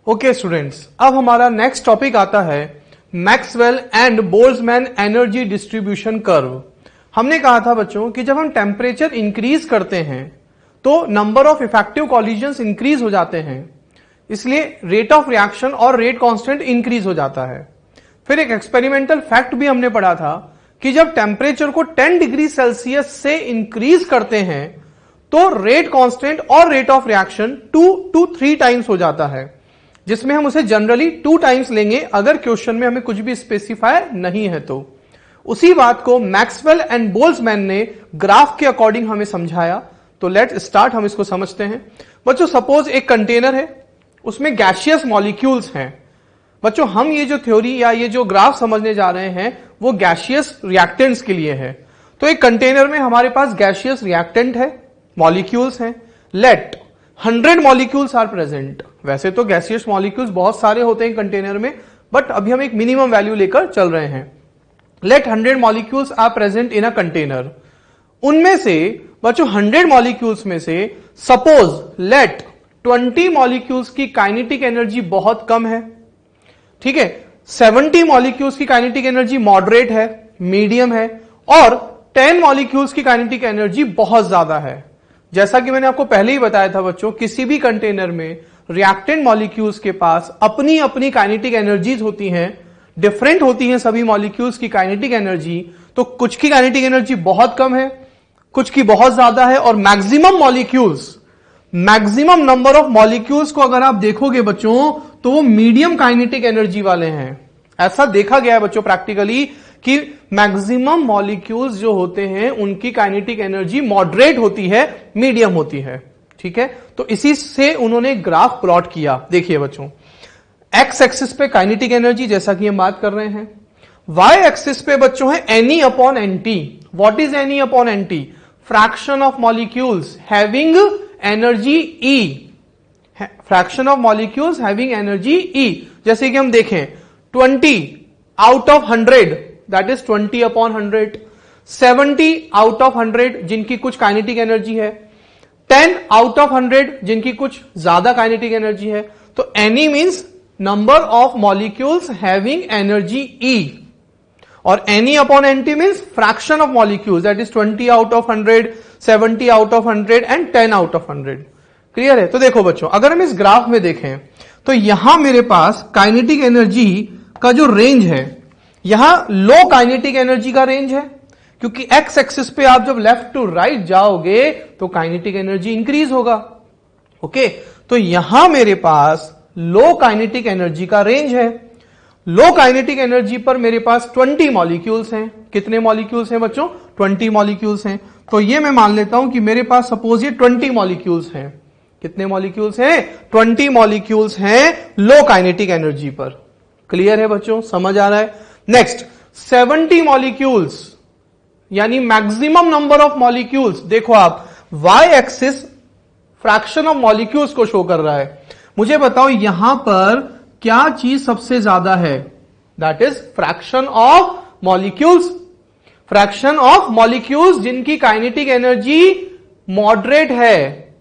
Okay students, अब हमारा next topic आता है Maxwell and Boltzmann energy distribution curve. हमने कहा था बच्चों कि जब हम टेम्परेचर इंक्रीज करते हैं तो number of effective collisions increase हो जाते हैं, इसलिए रेट ऑफ रिएक्शन और रेट कांस्टेंट इंक्रीज हो जाता है। फिर एक एक्सपेरिमेंटल फैक्ट भी हमने पढ़ा था कि जब टेम्परेचर को 10 डिग्री सेल्सियस से इंक्रीज करते हैं तो रेट कांस्टेंट और rate of reaction 2 to 3 times हो जाता है, जिसमें हम उसे जनरली 2 टाइम्स लेंगे अगर क्वेश्चन में हमें कुछ भी स्पेसिफाई नहीं है तो। उसी बात को मैक्सवेल एंड बोल्ट्जमैन ने ग्राफ के अकॉर्डिंग हमें समझाया। तो लेट्स स्टार्ट, हम इसको समझते हैं। बच्चों सपोज एक कंटेनर है, उसमें गैसियस मॉलिक्यूल्स हैं। बच्चों हम ये जो थ्योरी या ये जो ग्राफ समझने जा रहे हैं वो गैसियस रिएक्टेंट्स के लिए है। तो एक कंटेनर में हमारे पास गैसियस रिएक्टेंट है, मॉलिक्यूल्स हैं। Let 100 molecules are present. वैसे तो गैसियस मॉलिक्यूल्स बहुत सारे होते हैं कंटेनर में, बट अभी हम एक मिनिमम वैल्यू लेकर चल रहे हैं। Let 100 molecules are present in a container. उनमें से बच्चों 100 मॉलिक्यूल्स में से सपोज लेट 20 मॉलिक्यूल्स की काइनेटिक एनर्जी बहुत कम है, ठीक है, 70 मॉलिक्यूल्स की काइनेटिक एनर्जी मॉडरेट है, मीडियम है, और 10 मॉलिक्यूल्स की काइनेटिक एनर्जी बहुत ज्यादा है। जैसा कि मैंने आपको पहले ही बताया था बच्चों, किसी भी कंटेनर में रिएक्टेंट मॉलिक्यूल्स के पास अपनी अपनी काइनेटिक एनर्जीज होती हैं, डिफरेंट होती हैं सभी मॉलिक्यूल्स की काइनेटिक एनर्जी। तो कुछ की काइनेटिक एनर्जी बहुत कम है, कुछ की बहुत ज्यादा है, और maximum molecules, maximum number of molecules को अगर आप देखोगे बच्चों तो वो मीडियम काइनेटिक एनर्जी वाले हैं। ऐसा देखा गया है बच्चों प्रैक्टिकली कि मैक्सिमम मॉलिक्यूल्स जो होते हैं उनकी काइनेटिक एनर्जी मॉडरेट होती है, मीडियम होती है, ठीक है। तो इसी से उन्होंने ग्राफ प्लॉट किया। देखिए बच्चों, एक्स एक्सिस पे काइनेटिक एनर्जी जैसा कि हम बात कर रहे हैं, वाई एक्सिस पे बच्चों है N i upon N T. What is N i upon N T? Fraction of molecules having energy E, fraction of molecules having energy E. जैसे कि हम देखें 20 out of 100 that is 20 upon 100, 70 out of 100 जिनकी कुछ kinetic energy है, 10 out of 100 जिनकी कुछ ज्यादा काइनेटिक एनर्जी है। तो N E means number of molecules having energy E, और N E upon N T means fraction of molecules that is 20 out of 100, 70 out of 100 and 10 out of 100। Clear है? तो देखो बच्चों, अगर हम इस ग्राफ में देखें तो यहां मेरे पास काइनेटिक एनर्जी का जो रेंज है, यहां लो काइनेटिक एनर्जी का रेंज है, क्योंकि एक्स एक्सिस पे आप जब लेफ्ट टू राइट जाओगे तो काइनेटिक एनर्जी इंक्रीज होगा। ओके, तो यहां मेरे पास लो काइनेटिक एनर्जी का रेंज है। लो काइनेटिक एनर्जी पर मेरे पास 20 मॉलिक्यूल्स हैं। कितने मॉलिक्यूल्स हैं बच्चों? 20 मॉलिक्यूल्स हैं। तो ये मैं मान लेता हूं कि मेरे पास सपोज ये 20 मॉलिक्यूल्स हैं। कितने मॉलिक्यूल्स हैं? 20 मॉलिक्यूल्स हैं लो काइनेटिक एनर्जी पर। क्लियर है बच्चों? समझ आ रहा है? नेक्स्ट 70 मॉलिक्यूल्स यानी मैक्सिमम नंबर ऑफ मॉलिक्यूल्स। देखो आप, Y axis fraction of molecules को शो कर रहा है। मुझे बताओ यहां पर क्या चीज सबसे ज्यादा है? That is fraction of molecules. Fraction of molecules जिनकी काइनेटिक एनर्जी मॉडरेट है,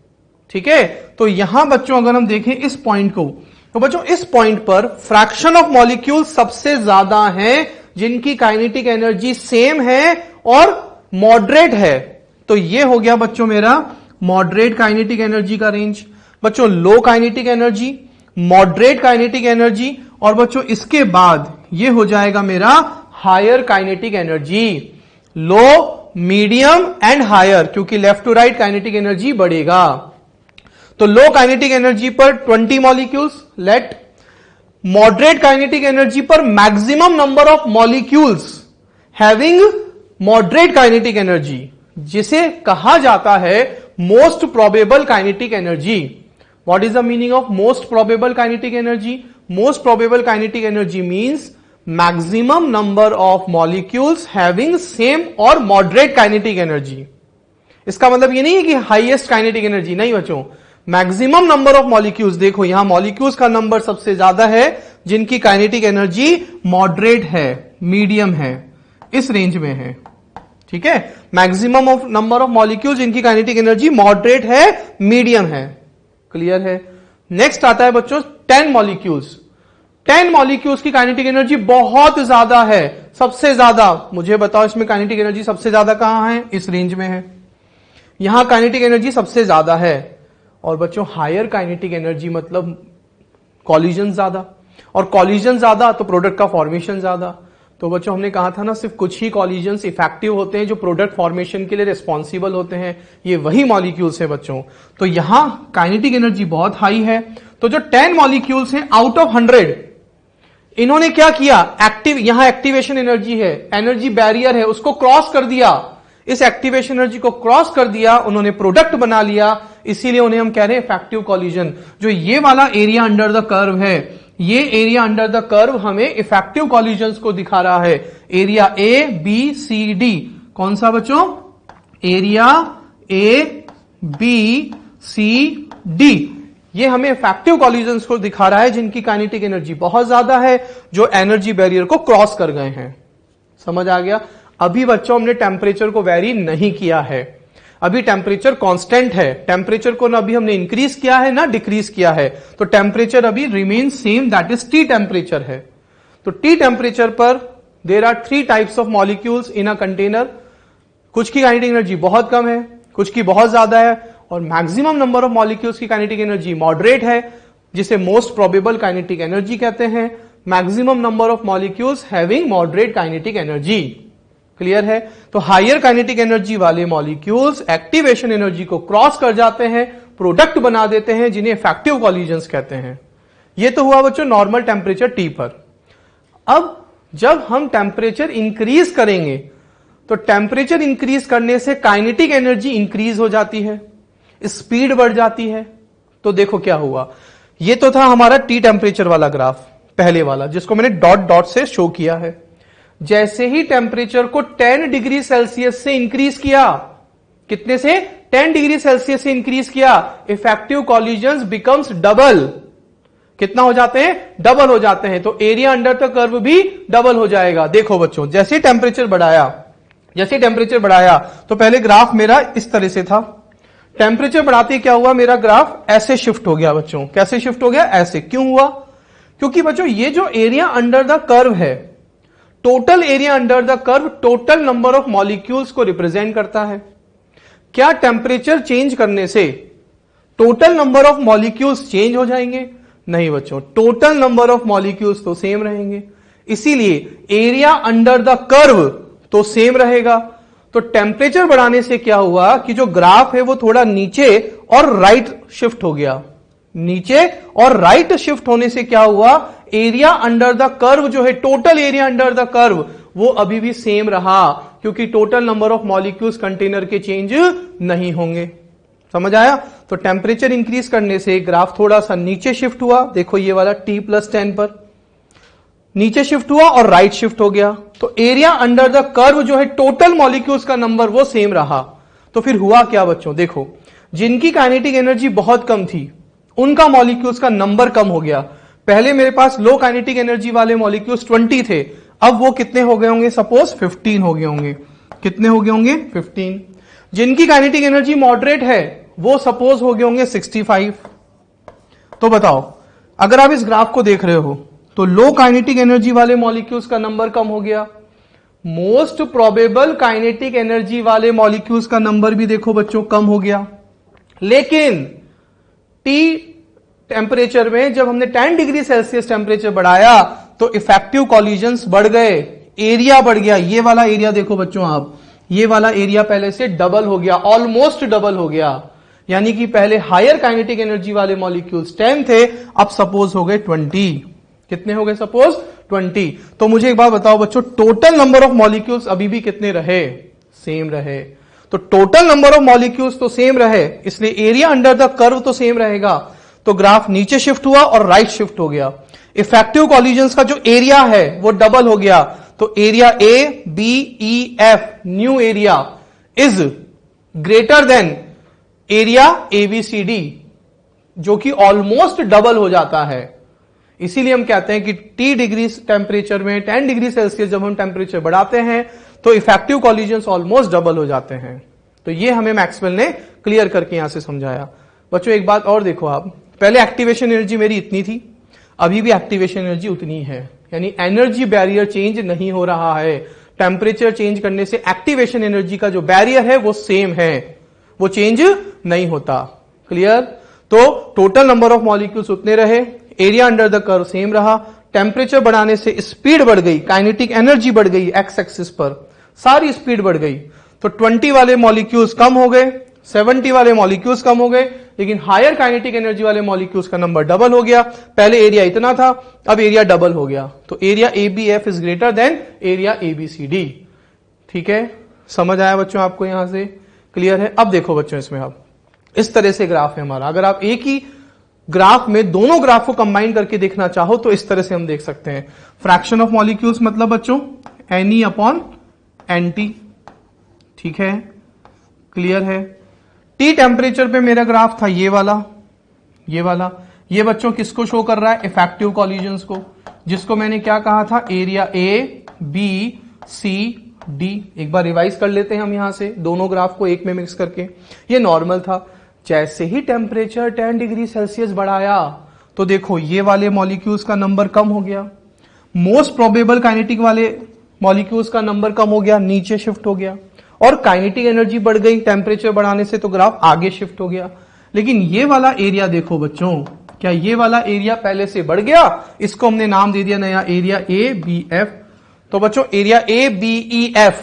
ठीक है। तो यहां बच्चों अगर हम देखें इस पॉइंट को, तो बच्चों इस पॉइंट पर फ्रैक्शन ऑफ मॉलिक्यूल्स सबसे ज्यादा है जिनकी काइनेटिक एनर्जी सेम है और मॉडरेट है। तो ये हो गया बच्चों मेरा मॉडरेट काइनेटिक एनर्जी का रेंज। बच्चों low kinetic energy, moderate kinetic energy, और बच्चों इसके बाद ये हो जाएगा मेरा higher kinetic energy. Low, medium and higher, क्योंकि left to right kinetic energy बढ़ेगा। तो लो काइनेटिक एनर्जी पर 20 molecules, let moderate kinetic energy पर maximum number of molecules having moderate kinetic energy, जिसे कहा जाता है most probable kinetic energy. What is the meaning of most probable kinetic energy? Most probable kinetic energy means maximum number of molecules having same और moderate kinetic energy. इसका मतलब ये नहीं है कि हाईएस्ट काइनेटिक एनर्जी, नहीं बच्चों, मैक्सिमम नंबर ऑफ मॉलिक्यूल्स। देखो यहां मॉलिक्यूल्स का नंबर सबसे ज्यादा है जिनकी काइनेटिक एनर्जी मॉडरेट है, मीडियम है, इस रेंज में है, ठीक है। Maximum of number of molecules जिनकी काइनेटिक एनर्जी मॉडरेट है, मीडियम है। क्लियर है? नेक्स्ट आता है बच्चों 10 मॉलिक्यूल्स। 10 मॉलिक्यूल्स की काइनेटिक एनर्जी बहुत ज्यादा है, सबसे ज्यादा। मुझे बताओ इसमें काइनेटिक एनर्जी सबसे ज्यादा कहां है? इस रेंज में है, यहां काइनेटिक एनर्जी सबसे ज्यादा है। और बच्चों हायर काइनेटिक एनर्जी मतलब कॉलिजन ज्यादा, और कॉलिजन ज्यादा तो प्रोडक्ट का फॉर्मेशन ज्यादा। तो बच्चों हमने कहा था ना, सिर्फ कुछ ही कॉलिजन्स इफेक्टिव होते हैं जो प्रोडक्ट फॉर्मेशन के लिए रिस्पॉन्सिबल होते हैं, ये वही मॉलिक्यूल्स है बच्चों। तो यहां काइनेटिक एनर्जी बहुत हाई है। तो जो 10 मॉलिक्यूल्स हैं आउट ऑफ 100, इन्होंने क्या किया? यहां एक्टिवेशन एनर्जी है, एनर्जी बैरियर है, उसको क्रॉस कर दिया। इस एक्टिवेशन एनर्जी को क्रॉस कर दिया, उन्होंने प्रोडक्ट बना लिया, इसीलिए उन्हें हम कह रहे हैं इफेक्टिव कॉलिजन। जो ये वाला एरिया अंडर द कर्व है, ये एरिया अंडर द कर्व हमें इफेक्टिव कॉलिजन्स को दिखा रहा है। Area A B C D, कौन सा बच्चों? Area A B C D, ये हमें इफेक्टिव कॉलिजन्स को दिखा रहा है जिनकी काइनेटिक एनर्जी बहुत ज्यादा है, जो एनर्जी बैरियर को क्रॉस कर गए हैं। समझ आ गया? अभी बच्चों हमने टेम्परेचर को वेरी नहीं किया है, अभी टेम्परेचर कांस्टेंट है। टेम्परेचर को ना अभी हमने इंक्रीज किया है ना डिक्रीज किया है, तो टेम्परेचर अभी remain same, that is T temperature है। तो टी टेम्परेचर पर there are 3 types of molecules in a container. कुछ की काइनेटिक एनर्जी बहुत कम है, कुछ की बहुत ज्यादा है, और मैक्सिमम नंबर ऑफ मॉलिक्यूल्स की काइनेटिक एनर्जी मॉडरेट है, जिसे मोस्ट प्रोबेबल काइनेटिक एनर्जी कहते हैं। Maximum number of molecules having moderate kinetic energy. Clear है? तो हायर काइनेटिक एनर्जी वाले मॉलिक्यूल्स एक्टिवेशन एनर्जी को क्रॉस कर जाते हैं, प्रोडक्ट बना देते हैं, जिन्हें इफेक्टिव कॉलिजन्स कहते हैं। यह तो हुआ बच्चों नॉर्मल टेम्परेचर टी पर। अब जब हम टेम्परेचर इंक्रीज करेंगे, तो टेम्परेचर इंक्रीज करने से काइनेटिक एनर्जी इंक्रीज हो जाती है, स्पीड बढ़ जाती है। तो देखो क्या हुआ, ये तो था हमारा टी टेम्परेचर वाला ग्राफ, पहले वाला, जिसको मैंने डॉट डॉट से शो किया है। जैसे ही टेम्परेचर को 10 डिग्री सेल्सियस से इंक्रीज किया, कितने से? 10 डिग्री सेल्सियस से इंक्रीज किया, इफेक्टिव कॉलिजन्स बिकम्स डबल। कितना हो जाते हैं? डबल हो जाते हैं। तो एरिया अंडर द कर्व भी डबल हो जाएगा। देखो बच्चों, जैसे टेम्परेचर बढ़ाया, तो पहले ग्राफ मेरा इस तरह से था। टेम्परेचर बढ़ाते क्या हुआ? मेरा ग्राफ ऐसे शिफ्ट हो गया बच्चों। कैसे शिफ्ट हो गया? ऐसे। क्यों हुआ? क्योंकि बच्चों ये जो एरिया अंडर द कर्व है, total area under the curve total number of molecules को रिप्रेजेंट करता है। क्या टेम्परेचर चेंज करने से total number of molecules change हो जाएंगे? नहीं बच्चों, टोटल नंबर ऑफ मॉलिक्यूल्स तो सेम रहेंगे। इसीलिए एरिया अंडर द कर्व तो सेम रहेगा। तो टेम्परेचर बढ़ाने से क्या हुआ कि जो ग्राफ है वो थोड़ा नीचे और राइट शिफ्ट हो गया। नीचे और राइट शिफ्ट होने से क्या हुआ? एरिया अंडर द कर्व जो है, total area under the curve, वो अभी भी सेम रहा, क्योंकि total number of molecules container के चेंज नहीं होंगे। समझ आया? तो टेम्परेचर इंक्रीज करने से ग्राफ थोड़ा सा नीचे शिफ्ट हुआ। देखो ये वाला T+10 पर नीचे शिफ्ट हुआ और राइट शिफ्ट हो गया। तो एरिया अंडर द कर्व जो है, टोटल मॉलिक्यूल्स का नंबर वो सेम रहा। तो फिर हुआ क्या बच्चों? देखो, जिनकी काइनेटिक एनर्जी बहुत कम थी, उनका मॉलिक्यूल्स का नंबर कम हो गया। पहले मेरे पास लो काइनेटिक एनर्जी वाले मॉलिक्यूल्स 20 थे, अब वो कितने हो गए होंगे? सपोज 15 हो गए होंगे। कितने हो गए होंगे? 15। जिनकी काइनेटिक एनर्जी मॉडरेट है, वो सपोज हो गए होंगे 65। तो बताओ, अगर आप इस ग्राफ को देख रहे हो, तो लो काइनेटिक एनर्जी वाले मॉलिक्यूल्स का नंबर कम हो गया, मोस्ट प्रोबेबल काइनेटिक एनर्जी वाले मॉलिक्यूल्स का नंबर भी देखो बच्चों कम हो गया। लेकिन टी टेम्परेचर में जब हमने 10 डिग्री सेल्सियस टेम्परेचर बढ़ाया, तो इफेक्टिव कॉलिजन्स बढ़ गए, एरिया बढ़ गया। ये वाला एरिया देखो बच्चों आप, ये वाला एरिया पहले से डबल हो गया, ऑलमोस्ट डबल हो गया। यानी कि पहले हायर काइनेटिक एनर्जी वाले मॉलिक्यूल्स 10 थे, अब सपोज हो गए 20। कितने हो गए? सपोज 20। तो मुझे एक बात बताओ बच्चों, टोटल नंबर ऑफ मॉलिक्यूल्स अभी भी कितने रहे? सेम रहे। तो टोटल नंबर ऑफ मॉलिक्यूल्स तो सेम रहे, इसलिए एरिया अंडर द कर्व तो सेम रहेगा। तो ग्राफ नीचे शिफ्ट हुआ और राइट शिफ्ट हो गया। इफेक्टिव कॉलिजन्स का जो एरिया है वो डबल हो गया। तो area A B E F, new area, is greater than area A B C D, जो कि ऑलमोस्ट डबल हो जाता है। इसीलिए हम कहते हैं कि T डिग्री टेम्परेचर में 10 डिग्री सेल्सियस जब हम टेम्परेचर बढ़ाते हैं, तो इफेक्टिव कॉलिजन्स ऑलमोस्ट डबल हो जाते हैं। तो ये हमें मैक्सवेल ने क्लियर करके यहां से समझाया। बच्चों एक बात और देखो आप, पहले एक्टिवेशन एनर्जी मेरी इतनी थी, अभी भी एक्टिवेशन एनर्जी उतनी है, यानी एनर्जी बैरियर चेंज नहीं हो रहा है। टेम्परेचर चेंज करने से एक्टिवेशन एनर्जी का जो बैरियर है वो सेम है, वो चेंज नहीं होता। क्लियर? तो टोटल नंबर ऑफ मॉलिक्यूल्स उतने रहे, area under the curve same रहा, टेम्परेचर बढ़ाने से स्पीड बढ़ गई, काइनेटिक एनर्जी बढ़ गई, एक्स एक्सिस पर सारी स्पीड बढ़ गई। तो 20 वाले मॉलिक्यूल्स कम हो गए, 70 वाले मॉलिक्यूल्स कम हो गए, लेकिन हायर काइनेटिक एनर्जी वाले मॉलिक्यूल्स का नंबर डबल हो गया। पहले एरिया इतना था, अब एरिया डबल हो गया। तो area ABF is greater than area ABCD। ठीक है, समझ आया बच्चों आपको यहां से? क्लियर है? अब देखो बच्चों, इसमें अब इस तरह से ग्राफ है हमारा। अगर आप एक ही ग्राफ में दोनों ग्राफ को कंबाइन करके देखना चाहो तो इस तरह से हम देख सकते हैं। फ्रैक्शन ऑफ मॉलिक्यूल्स मतलब बच्चों NE/NT। ठीक है, क्लियर है? टी टेम्परेचर पे मेरा ग्राफ था ये वाला, ये बच्चों किसको शो कर रहा है? इफेक्टिव कॉलिजन्स को, जिसको मैंने क्या कहा था? Area ABCD। एक बार रिवाइज कर लेते हैं हम यहां से दोनों ग्राफ को एक में मिक्स करके। ये नॉर्मल था, जैसे ही टेम्परेचर 10 डिग्री सेल्सियस बढ़ाया तो देखो ये वाले मॉलिक्यूल्स का नंबर कम हो गया, मोस्ट प्रोबेबल काइनेटिक वाले मॉलिक्यूल्स का नंबर कम हो गया, नीचे शिफ्ट हो गया, और काइनेटिक एनर्जी बढ़ गई टेम्परेचर बढ़ाने से, तो ग्राफ आगे शिफ्ट हो गया। लेकिन ये वाला एरिया देखो बच्चों, क्या ये वाला एरिया पहले से बढ़ गया? इसको हमने नाम दे दिया नया एरिया ABF। तो बच्चों एरिया ABEF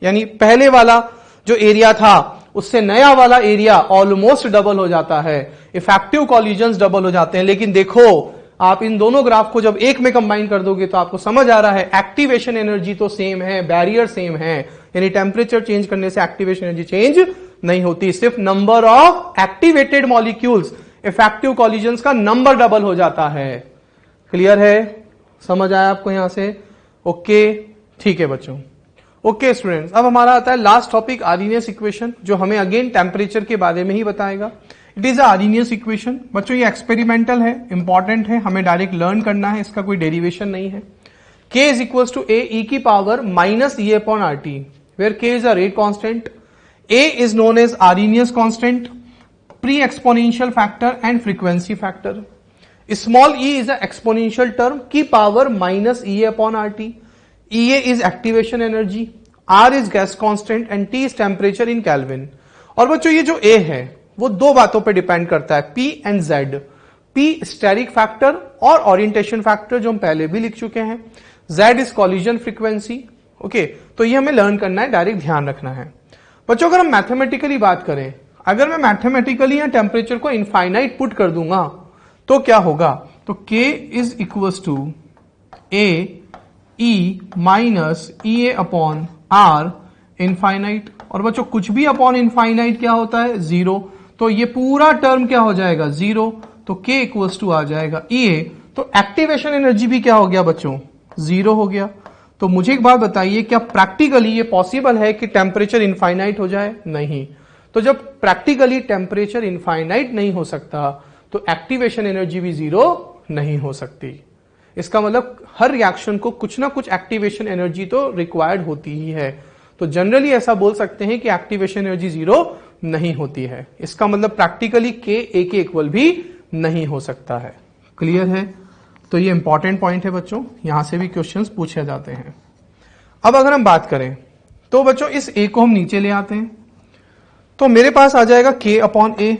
यानी पहले वाला जो एरिया था उससे नया वाला एरिया ऑलमोस्ट डबल हो जाता है, इफेक्टिव कॉलिजन्स डबल हो जाते हैं। लेकिन देखो आप इन दोनों ग्राफ को जब एक में कंबाइन कर दोगे तो आपको समझ आ रहा है एक्टिवेशन एनर्जी तो सेम है, बैरियर सेम है, यानी टेम्परेचर चेंज करने से एक्टिवेशन एनर्जी चेंज नहीं होती, सिर्फ number of activated molecules, effective collisions का नंबर डबल हो जाता है। क्लियर है? समझ आया आपको यहां से? ओके, ठीक है बच्चों। ओके स्टूडेंट्स, अब हमारा आता है लास्ट टॉपिक आर्रीनियस इक्वेशन, जो हमें अगेन टेम्परेचर के बारे में ही बताएगा। It is Arrhenius equation. बच्चों ये एक्सपेरिमेंटल है, इंपॉर्टेंट है, हमें डायरेक्ट लर्न करना है, इसका कोई डेरिवेशन नहीं है। K is equals to A e की power minus E upon RT, where K is a rate constant. A is known as Arrhenius constant, pre-exponential factor and frequency factor. Small e is a exponential term की power minus E upon RT. EA is activation energy, R is gas constant and T is temperature in Kelvin. और बच्चों ये जो A है वो दो बातों पे डिपेंड करता है, P and Z. P steric factor और ओरिएंटेशन फैक्टर जो हम पहले भी लिख चुके हैं, Z is collision frequency. Okay, तो ये हमें लर्न करना है, डायरेक्ट ध्यान रखना है। बच्चों अगर हम मैथमेटिकली बात करें, अगर मैं मैथमेटिकली या टेम्परेचर को इनफाइनाइट पुट कर दूंगा तो क्या होगा? तो K is equals to A E minus EA upon R infinite. और बच्चों कुछ भी अपॉन इनफाइनाइट क्या होता है? जीरो। तो ये पूरा टर्म क्या हो जाएगा? जीरो। तो K इक्वल्स टू आ जाएगा EA। तो एक्टिवेशन एनर्जी भी क्या हो गया बच्चों? जीरो हो गया। तो मुझे एक बात बताइए, क्या प्रैक्टिकली ये पॉसिबल है कि टेम्परेचर इनफाइनाइट हो जाए? नहीं। तो जब प्रैक्टिकली टेम्परेचर इनफाइनाइट नहीं हो सकता तो एक्टिवेशन एनर्जी भी जीरो नहीं हो सकती। इसका मतलब हर रिएक्शन को कुछ ना कुछ एक्टिवेशन एनर्जी तो रिक्वायर्ड होती ही है। तो जनरली ऐसा बोल सकते हैं कि एक्टिवेशन एनर्जी जीरो नहीं होती है। इसका मतलब प्रैक्टिकली K A के इक्वल भी नहीं हो सकता है। क्लियर है? तो ये इंपॉर्टेंट पॉइंट है बच्चों, यहां से भी क्वेश्चंस पूछे जाते हैं। अब अगर हम बात करें तो बच्चों इस A को हम नीचे ले आते हैं, तो मेरे पास आ जाएगा K अपॉन A,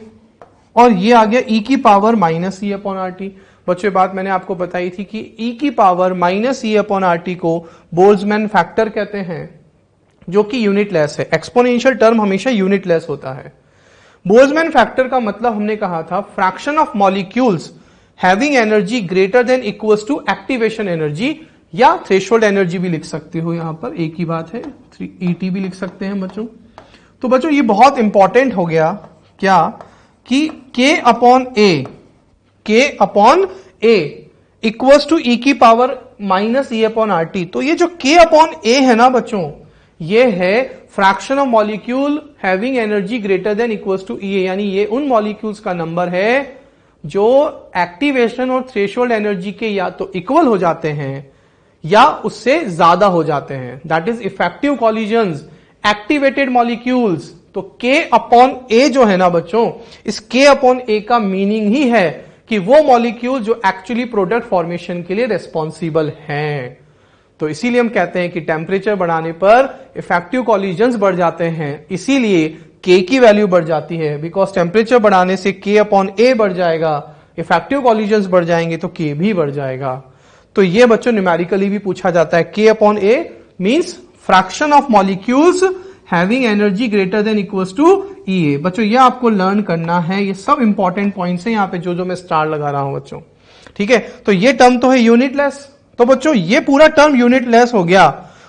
और ये आ गया E की power minus E upon RT। बच्चों बात मैंने आपको बताई थी कि E की power minus E upon RT को बोल्ट्जमैन फैक्टर कहते हैं, जो कि यूनिटलेस है। एक्सपोनेंशियल टर्म हमेशा यूनिटलेस होता है। बोल्ट्जमैन फैक्टर का मतलब हमने कहा था fraction of molecules having energy greater than equals to activation energy, या थ्रेशोल्ड एनर्जी भी लिख सकते हो, यहां पर एक ही बात है, ET भी लिख सकते हैं बच्चों। तो बच्चों ये बहुत इंपॉर्टेंट हो गया क्या कि K upon A equals to E की power minus E upon RT। तो ये जो K अपॉन A है ना बच्चों, ये है fraction of molecule having energy greater than equals to EA, यानी ये उन मॉलिक्यूल्स का नंबर है जो एक्टिवेशन और थ्रेशोल्ड एनर्जी के या तो इक्वल हो जाते हैं या उससे ज्यादा हो जाते हैं। That is effective collisions, activated molecules. तो तो k अपॉन a जो है ना बच्चों, इस k अपॉन a का मीनिंग ही है कि वो मॉलिक्यूल जो एक्चुअली प्रोडक्ट फॉर्मेशन के लिए रेस्पॉन्सिबल हैं। तो इसीलिए हम कहते हैं कि टेम्परेचर बढ़ाने पर इफेक्टिव कॉलिजन्स बढ़ जाते हैं, इसीलिए k की वैल्यू बढ़ जाती है। बिकॉज टेम्परेचर बढ़ाने से k अपॉन a बढ़ जाएगा, इफेक्टिव कॉलिजन्स बढ़ जाएंगे तो k भी बढ़ जाएगा। तो ये बच्चों न्यूमेरिकली भी पूछा जाता है। k upon a means fraction of molecules having energy greater than equals to EA। बच्चों ये आपको लर्न करना है, ये सब इंपॉर्टेंट पॉइंट्स हैं यहाँ पे जो मैं स्टार लगा रहा हूं बच्चों, ठीक है। तो ये टर्म तो है यूनिटलेस, तो बच्चों ये पूरा टर्म यूनिटलेस हो गया।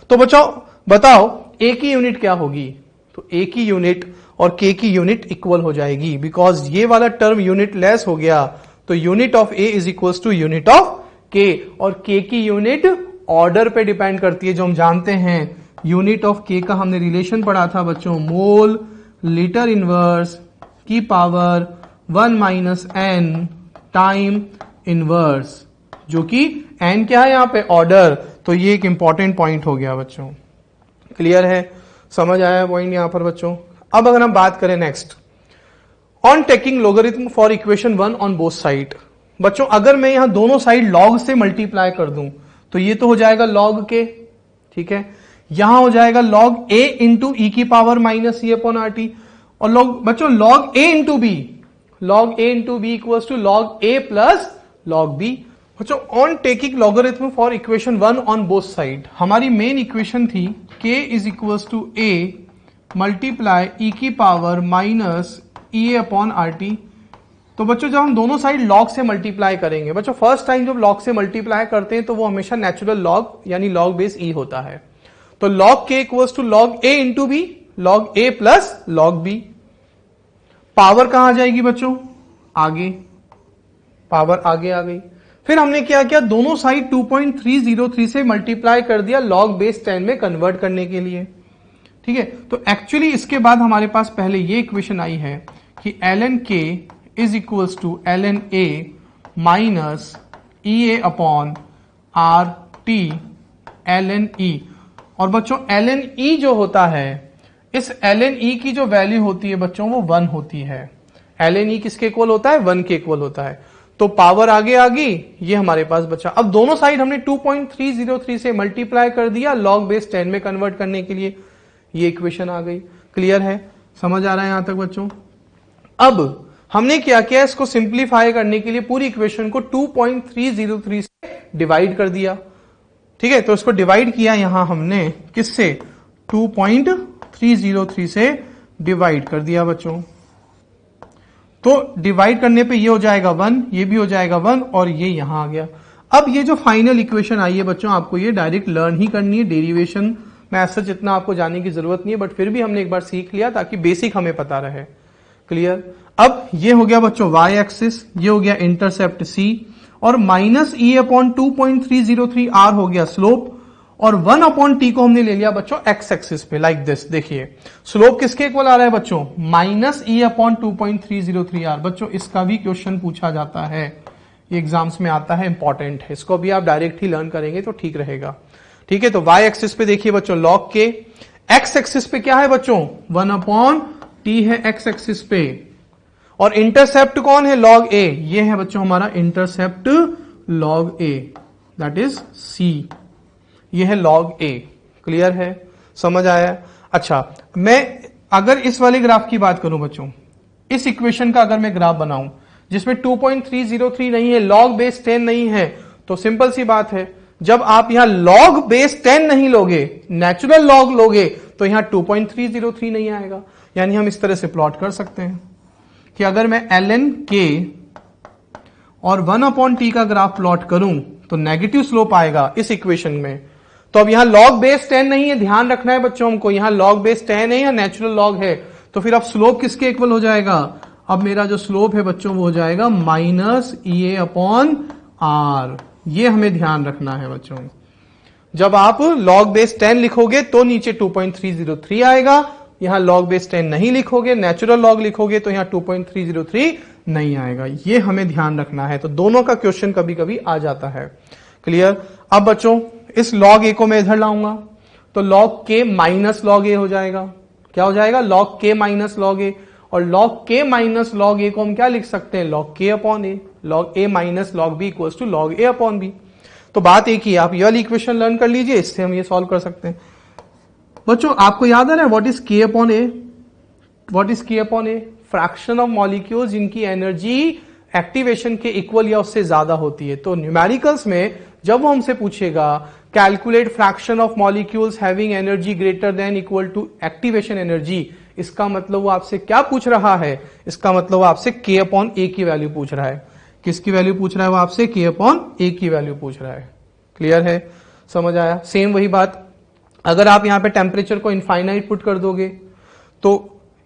तो बच्चों बताओ A की यूनिट क्या होगी? तो A की यूनिट और K की यूनिट इक्वल हो जाएगी, बिकॉज ये वाला टर्म यूनिटलेस हो गया। तो unit of A is equals to unit of K, और K की यूनिट ऑर्डर पे डिपेंड करती है, जो हम जानते हैं। यूनिट ऑफ K का हमने रिलेशन पढ़ा था बच्चों, मोल लीटर इनवर्स की power 1 minus n time inverse, जो कि n क्या है यहाँ पे? ऑर्डर। तो ये एक इंपॉर्टेंट पॉइंट हो गया बच्चों। क्लियर है? समझ आया पॉइंट यहां पर बच्चों? अब अगर हम बात करें next, on taking logarithm for equation 1 on both side. बच्चों अगर मैं यहां दोनों साइड लॉग से मल्टीप्लाई कर दूं तो ये तो हो जाएगा लॉग के, ठीक है। यहां हो जाएगा लॉग a इंटू ई की power minus e upon R T, और लॉग बच्चों log a into B, log a into B equals to log a plus log b। बच्चों on taking logarithm for equation 1 on both side, हमारी main equation थी k is equals to a multiply e की power minus e upon R T. तो बच्चों जब हम दोनों side log से मल्टीप्लाई करेंगे, बच्चों फर्स्ट टाइम जब लॉग से मल्टीप्लाई करते हैं तो वो हमेशा नेचुरल लॉग यानी लॉग बेस e होता है। तो log k equals to log a into B, log a plus log b। Power कहां आ जाएगी बच्चों? आगे, पावर आगे आ गई। फिर हमने क्या किया, दोनों साइड 2.303 से मल्टीप्लाई कर दिया लॉग बेस 10 में कन्वर्ट करने के लिए, ठीक है। तो एक्चुअली इसके बाद हमारे पास पहले ये इक्वेशन आई है कि ln k is equals to ln a minus EA upon R T ln e। और बच्चों ln e जो होता है, इस ln e की जो वैल्यू होती है बच्चों वो 1 होती है। ln e किसके इक्वल होता है? 1 के इक्वल होता है। तो पावर आगे आ गई, ये हमारे पास बचा। अब दोनों साइड हमने 2.303 से मल्टीप्लाई कर दिया लॉग बेस 10 में कन्वर्ट करने के लिए, ये इक्वेशन आ गई। क्लियर है? समझ आ रहा है यहां तक बच्चों? अब हमने क्या किया, इसको सिंप्लीफाई करने के लिए पूरी इक्वेशन को 2.303 से डिवाइड कर दिया, ठीक है। तो इसको डिवाइड किया यहां हमने किससे? 2.303 से डिवाइड कर दिया बच्चों। तो डिवाइड करने पे ये हो जाएगा 1, ये भी हो जाएगा 1, और ये यहां आ गया। अब ये जो फाइनल इक्वेशन आई है बच्चों, आपको ये डायरेक्ट लर्न ही करनी है, डेरिवेशन में ऐसा जितना आपको जाने की जरूरत नहीं है, बट फिर भी हमने एक बार सीख लिया ताकि बेसिक हमें पता रहे। क्लियर? अब ये हो गया बच्चों y एक्सिस, ये हो गया इंटरसेप्ट c, और माइनस e अपॉन 2.303 r हो गया स्लोप, और 1 अपॉन टी को हमने ले लिया बच्चों एक्स एक्सिस पे, लाइक दिस। देखिए स्लोप किसके इक्वल आ रहा है बच्चों? Minus e upon 2.303 r। बच्चों इसका भी क्वेश्चन पूछा जाता है, ये एग्जाम्स में आता है, इंपॉर्टेंट है। इसको भी आप डायरेक्ट ही लर्न करेंगे तो ठीक रहेगा, ठीक है। तो y एक्सिस पे देखिए बच्चों लॉग के, x एक्सिस पे क्या है बच्चों? 1 अपॉन टी है x एक्सिस पे, और इंटरसेप्ट कौन है? Log a। ये है बच्चों हमारा intercept log a, that is c। ये है लॉग a। क्लियर है? समझ आया? अच्छा, मैं अगर इस वाले ग्राफ की बात करूं बच्चों, इस इक्वेशन का अगर मैं ग्राफ बनाऊं जिसमें 2.303 नहीं है, लॉग बेस 10 नहीं है, तो सिंपल सी बात है, जब आप यहां लॉग बेस 10 नहीं लोगे, नेचुरल लॉग लोगे, तो यहां 2.303 नहीं आएगा। यानी हम इस तरह से प्लॉट कर सकते हैं कि अगर मैं ln k और 1 अपॉन टी का ग्राफ प्लॉट करूं तो नेगेटिव स्लोप आएगा इस इक्वेशन में। तो अब यहां लॉग बेस 10 नहीं है, ध्यान रखना है बच्चों हमको, यहां लॉग बेस 10 है या नेचुरल लॉग है। तो फिर अब स्लोप किसके इक्वल हो जाएगा? अब मेरा जो स्लोप है बच्चों वो हो जाएगा माइनस EA अपॉन आर। ये हमें ध्यान रखना है बच्चों। जब आप लॉग बेस 10 लिखोगे तो नीचे 2.303 आएगा, यहां लॉग बेस 10 नहीं लिखोगे, नेचुरल लॉग लिखोगे तो यहां 2.303 नहीं आएगा। ये हमें ध्यान रखना है। तो दोनों का क्वेश्चन कभी कभी आ जाता है। क्लियर? अब बच्चों इस लॉग ए को मैं इधर लाऊंगा तो लॉग के माइनस लॉग ए हो जाएगा। क्या हो जाएगा, log k minus log a, और log k minus log a को हम क्या लिख सकते हैं, log k upon a, log a minus log b equals to log a अपॉन b। तो बात एक ही है, आप ये वाली इक्वेशन लर्न कर लीजिए, इससे हम ये सॉल्व कर सकते हैं। बच्चों आपको याद आ रहा है what is k upon a, what is k upon a, fraction of molecules जिनकी एनर्जी एक्टिवेशन के इक्वल या उससे ज्यादा होती है। तो न्यूमेरिकल्स में जब वो हमसे पूछेगा calculate fraction of molecules having energy greater than equal to activation energy, इसका मतलब वो आपसे क्या पूछ रहा है, इसका मतलब वो आपसे k अपॉन a की वैल्यू पूछ रहा है। किसकी वैल्यू पूछ रहा है, वो आपसे k अपॉन a की वैल्यू पूछ रहा है। क्लियर है, समझ आया। सेम वही बात, अगर आप यहां पे टेम्परेचर को इनफाइनाइट पुट कर दोगे तो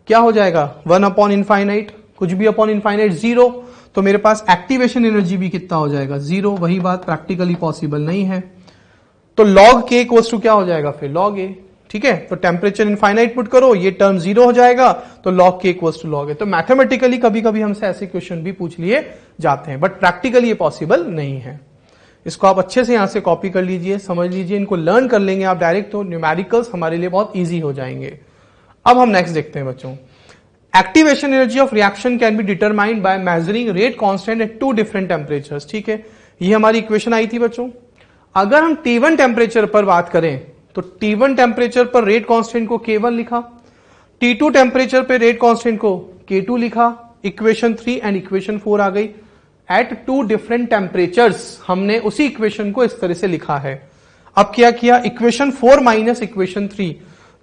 क्या हो जाएगा, 1 अपॉन इनफाइनाइट, कुछ भी अपॉन इनफाइनाइट 0, तो मेरे पास एक्टिवेशन एनर्जी भी कितना हो जाएगा, 0। वही बात प्रैक्टिकली पॉसिबल नहीं है। तो log k इक्वल्स टू क्या हो जाएगा फिर, log a। ठीक है, तो टेम्परेचर इनफाइनाइट पुट करो, ये टर्म 0 हो जाएगा, तो log k equals to log a। तो मैथमेटिकली कभी कभी हमसे ऐसे क्वेश्चन भी पूछ लिए जाते हैं, बट प्रैक्टिकली ये पॉसिबल नहीं है। इसको आप अच्छे से यहां से कॉपी कर लीजिए, समझ लीजिए, इनको लर्न कर लेंगे आप डायरेक्ट, तो न्यूमेरिकल्स हमारे लिए बहुत ईजी हो जाएंगे। अब हम नेक्स्ट देखते हैं बच्चों, activation energy of reaction can be determined by measuring rate constant eight 2 different temperatures. ठीक है, ये हमारी इक्वेशन आई थी बच्चों। अगर हम T1 टेम्परेचर पर बात करें तो T1 टेम्परेचर पर रेट कांस्टेंट को K1 लिखा, T2 टेम्परेचर पर रेट कांस्टेंट को K2 लिखा, इक्वेशन 3 एंड इक्वेशन 4 आ गई। एट 2 डिफरेंट टेम्परेचर्स हमने उसी इक्वेशन को इस तरह से लिखा है। अब क्या किया, इक्वेशन 4 माइनस इक्वेशन 3,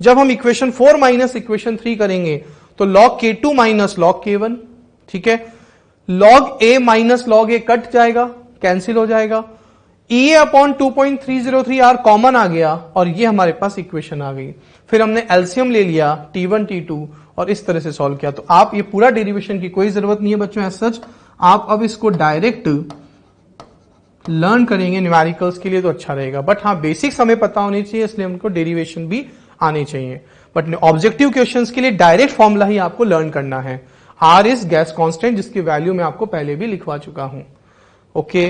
जब हम इक्वेशन 4 माइनस इक्वेशन 3 करेंगे तो log K2 minus log K1, ठीक है, log A minus log A cut जाएगा, कैंसिल हो जाएगा, EA अपॉन 2.303 R कॉमन आ गया, और ये हमारे पास इक्वेशन आ गई। फिर हमने एलसीएम ले लिया T1 T2 और इस तरह से सॉल्व किया। तो आप ये पूरा डेरिवेशन की कोई जरूरत नहीं है बच्चों एज सच, आप अब इसको डायरेक्ट लर्न करेंगे न्यूमेरिकल्स के लिए तो अच्छा रहेगा। बट हाँ, बेसिक्स हमें पता होनी चाहिए, इसलिए हमको डेरिवेशन भी आनी चाहिए। बट ऑब्जेक्टिव क्वेश्चंस के लिए डायरेक्ट फॉर्मूला ही आपको लर्न करना है। R इज गैस कांस्टेंट, जिसकी वैल्यू मैं आपको पहले भी लिखवा चुका हूं। ओके,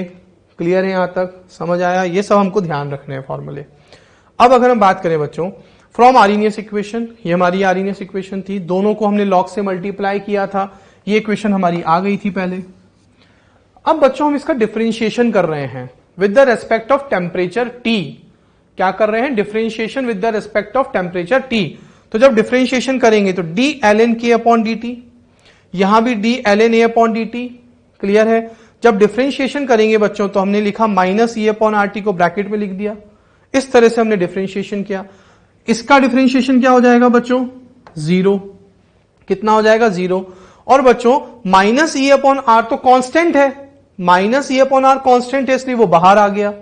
क्लियर है, यहां तक समझ आया, ये सब हमको ध्यान रखने हैं फॉर्मूले। अब अगर हम बात करें बच्चों फ्रॉम आर्हेनियस इक्वेशन, ये हमारी आर्हेनियस इक्वेशन थी, दोनों को हमने लॉग से मल्टीप्लाई किया था, ये इक्वेशन हमारी आ गई थी पहले। अब बच्चों हम इसका डिफरेंशिएशन कर रहे हैं with the respect of temperature T। क्या कर रहे हैं, differentiation with the respect of temperature T। तो जब डिफरेंशिएशन करेंगे तो d ln k upon dt, यहां भी d ln a upon dt। Clear है, जब डिफरेंशिएशन करेंगे बच्चों तो हमने लिखा माइनस e अपॉन RT को ब्रैकेट में लिख दिया, इस तरह से हमने डिफरेंशिएशन किया। इसका डिफरेंशिएशन क्या हो जाएगा बच्चों, 0। कितना हो जाएगा, 0। और बच्चों माइनस e अपॉन R तो कांस्टेंट है, minus e upon R constant है, इसलिए वो बाहर आ गया।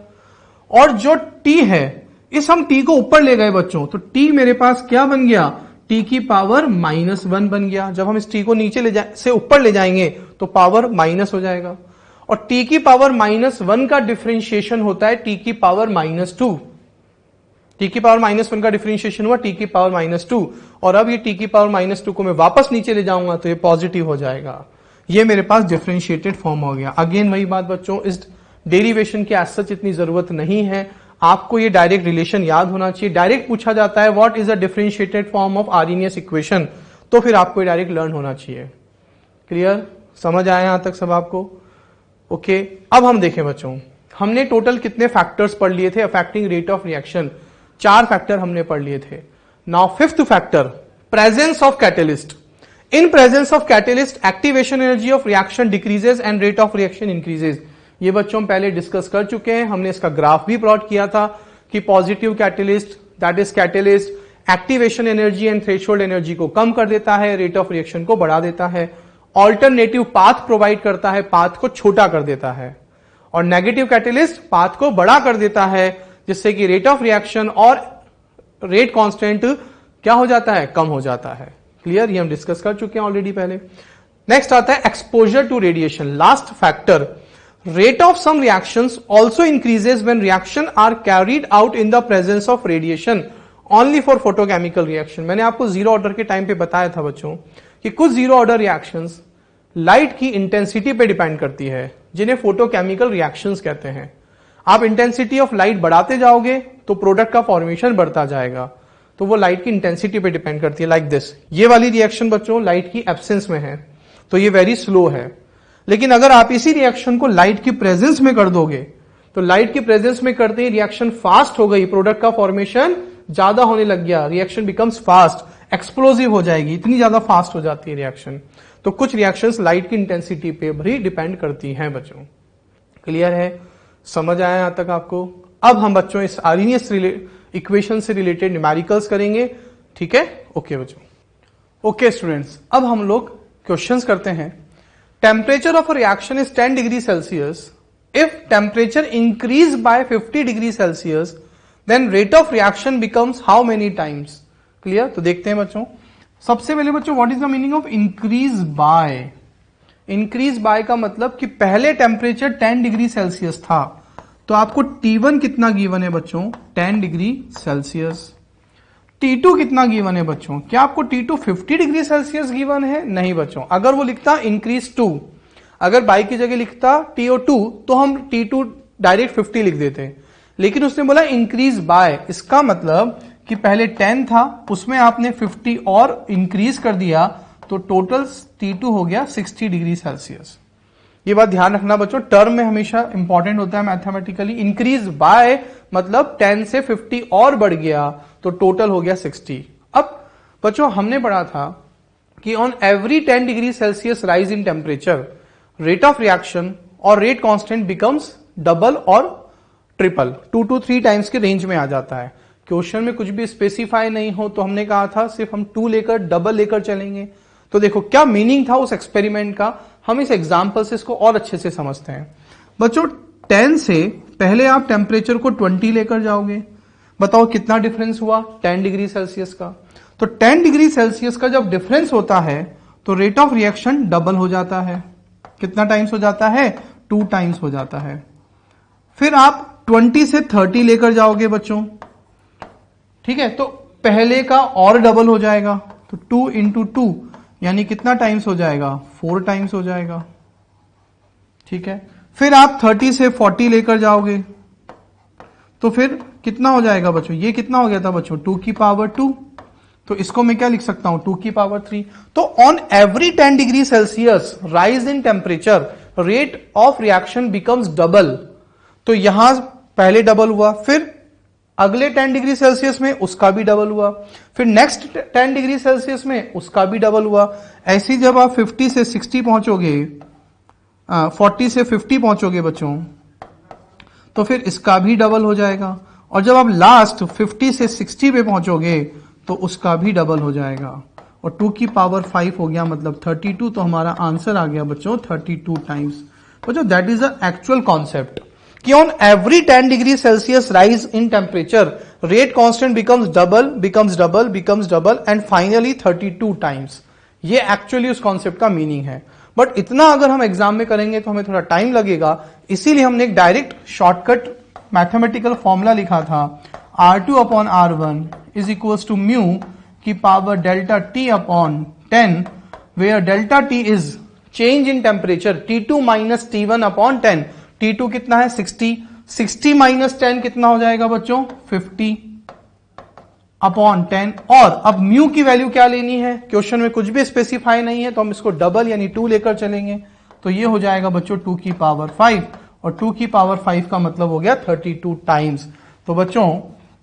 और जो t है, इस हम t को ऊपर ले गए बच्चों, तो t मेरे पास क्या बन गया, t की पावर -1 बन गया। जब हम इस t को नीचे से ऊपर ले जाएंगे तो पावर माइनस हो जाएगा, और t की पावर -1 का डिफरेंशिएशन होता है t की पावर -2। t की पावर -1 का डिफरेंशिएशन हुआ t की पावर -2, और अब ये t की पावर -2 को मैं वापस नीचे ले जाऊंगा तो ये पॉजिटिव हो जाएगा। ये मेरे पास डिफरेंशिएटेड फॉर्म हो गया। अगेन वही बात बच्चों, इस डेरिवेशन की एज सच इतनी जरूरत नहीं है, आपको ये डायरेक्ट रिलेशन याद होना चाहिए। डायरेक्ट पूछा जाता है what is a differentiated form of Arrhenius equation, तो फिर आपको डायरेक्ट लर्न होना चाहिए। क्लियर, समझ आया यहां तक सब आपको? ओके, अब हम देखें बच्चों, हमने टोटल कितने फैक्टर्स पढ़ लिए थे affecting rate of reaction, 4 factor हमने पढ़ लिए थे। Now 5th factor, presence of catalyst. In presence of catalyst activation energy of reaction decreases and rate of reaction increases. ये बच्चों हम पहले डिस्कस कर चुके हैं, हमने इसका ग्राफ भी प्लॉट किया था कि positive catalyst, that is catalyst activation energy and threshold energy को कम कर देता है, रेट ऑफ रिएक्शन को बढ़ा देता है। ऑल्टरनेटिव पाथ प्रोवाइड करता है, पाथ को छोटा कर देता है। और नेगेटिव कैटलिस्ट पाथ को बड़ा कर देता है, जिससे कि रेट ऑफ रिएक्शन और रेट कांस्टेंट क्या हो जाता है, कम हो जाता है। क्लियर, ये हम डिस्कस कर चुके हैं ऑलरेडी पहले। नेक्स्ट आता है exposure to radiation, last factor. Rate of some reactions also increases when reaction are carried out in the presence of radiation only for photochemical reaction. मैंने आपको जीरो ऑर्डर के टाइम पे बताया था बच्चों कि कुछ जीरो ऑर्डर रिएक्शंस लाइट की इंटेंसिटी पे डिपेंड करती है, जिन्हें फोटोकेमिकल रिएक्शंस कहते हैं। आप इंटेंसिटी ऑफ लाइट बढ़ाते जाओगे तो प्रोडक्ट का फॉर्मेशन बढ़ता जाएगा। तो वो लाइट की इंटेंसिटी पे डिपेंड करती है, लाइक दिस। ये वाली रिएक्शन बच्चों लाइट की एब्सेंस में है तो ये वेरी स्लो है। लेकिन अगर आप इसी रिएक्शन को लाइट की प्रेजेंस में कर दोगे तो लाइट की प्रेजेंस में करते ही रिएक्शन फास्ट हो गई, प्रोडक्ट का फॉर्मेशन ज्यादा होने लग गया, रिएक्शन बिकम्स फास्ट, एक्सप्लोजिव हो जाएगी, इतनी ज्यादा फास्ट हो जाती है रिएक्शन। तो कुछ रिएक्शंस लाइट की इंटेंसिटी पे भी डिपेंड करती हैं बच्चों। क्लियर है? समझ आया यहां तक आपको? अब हम बच्चों इस आर्रीनियस इक्वेशन से रिलेटेड न्यूमेरिकल्स करेंगे, ठीक है? ओके बच्चों। ओके स्टूडेंट्स, अब हम लोग क्वेश्चंस करते हैं। Temperature of a reaction is 10 degree Celsius. If temperature increase by 50 degree Celsius then rate of reaction becomes how many times? Clear? तो देखते हैं बच्चों। सबसे पहले बच्चों, what is the meaning of increase by? Increase by का मतलब कि पहले टेम्परेचर 10 डिग्री सेल्सियस था तो आपको T1 कितना गिवन है बच्चों? 10 डिग्री सेल्सियस। T2 कितना गिवन है बच्चों? क्या आपको T2 50 डिग्री सेल्सियस गिवन है? नहीं बच्चों। अगर वो लिखता इंक्रीज 2, अगर बाई की जगह लिखता TO2 तो हम T2 डायरेक्ट 50 लिख देते, लेकिन उसने बोला इंक्रीज बाय। इसका मतलब कि पहले 10 था उसमें आपने 50 और इंक्रीज कर दिया तो टोटल T2 हो गया 60 डिग्री सेल्सियस। ये बात ध्यान रखना बच्चों, टर्म में हमेशा इंपॉर्टेंट होता है मैथमेटिकली। इंक्रीज बाय मतलब 10 से 50 और बढ़ गया तो टोटल हो गया 60। अब बच्चों हमने पढ़ा था कि on every 10 degree Celsius rise in temperature rate of reaction और रेट कांस्टेंट बिकम्स डबल और ट्रिपल, 2 to 3 टाइम्स के रेंज में आ जाता है। क्वेश्चन में कुछ भी स्पेसिफाई नहीं हो तो हमने कहा था सिर्फ हम 2 लेकर डबल लेकर चलेंगे। तो देखो क्या मीनिंग था उस एक्सपेरिमेंट का, हम इस एग्जाम्पल से इसको और अच्छे से समझते हैं। बच्चों 10 से पहले आप टेम्परेचर को 20 लेकर जाओगे, बताओ कितना डिफरेंस हुआ? 10 डिग्री सेल्सियस का। तो 10 डिग्री सेल्सियस का जब डिफरेंस होता है तो रेट ऑफ रिएक्शन डबल हो जाता है। कितना टाइम्स हो जाता है? 2 टाइम्स हो जाता है। फिर आप 20 से 30 लेकर जाओगे बच्चों, ठीक है? तो पहले का और डबल हो जाएगा, तो 2 into 2 यानी कितना टाइम्स हो जाएगा? 4 टाइम्स हो जाएगा, ठीक है? फिर आप 30 से 40 लेकर जाओगे तो फिर कितना हो जाएगा बच्चों? ये कितना हो गया था बच्चों? 2 की पावर 2, तो इसको मैं क्या लिख सकता हूं? 2 की पावर 3। तो on every 10 degree Celsius rise in temperature rate of reaction becomes double. तो यहां पहले डबल हुआ, फिर अगले 10 डिग्री सेल्सियस में उसका भी डबल हुआ, फिर नेक्स्ट 10 डिग्री सेल्सियस में उसका भी डबल हुआ। ऐसे जब आप 50 से 60 पहुंचोगे, 40 से 50 पहुंचोगे बच्चों, तो फिर इसका भी डबल हो जाएगा। और जब आप लास्ट 50 से 60 पे पहुंचोगे तो उसका भी डबल हो जाएगा। और 2 की पावर 5 हो गया मतलब 32। तो हमारा आंसर आ गया बच्चों 32 टाइम्स। बच्चों that is the actual concept कि on every 10 degree Celsius rise in temperature rate constant becomes double becomes double becomes double and finally 32 times. ये एक्चुअली उस कॉन्सेप्ट का मीनिंग है। बट इतना अगर हम एग्जाम में करेंगे तो हमें थोड़ा टाइम लगेगा, इसीलिए हमने एक डायरेक्ट शॉर्टकट मैथमेटिकल फॉर्मूला लिखा था, R2 upon R1 is equals to mu की power delta T upon 10, where delta T is change in temperature T2 minus T1 upon 10। T2 कितना है? 60, 60 माइनस 10 कितना हो जाएगा बच्चों? 50 अपॉन 10। और अब म्यू की वैल्यू क्या लेनी है? क्वेश्चन में कुछ भी स्पेसिफाई नहीं है तो हम इसको डबल यानी 2 लेकर चलेंगे, तो ये हो जाएगा बच्चों 2 की पावर 5, और 2 की पावर 5 का मतलब हो गया 32 टाइम्स। तो बच्चों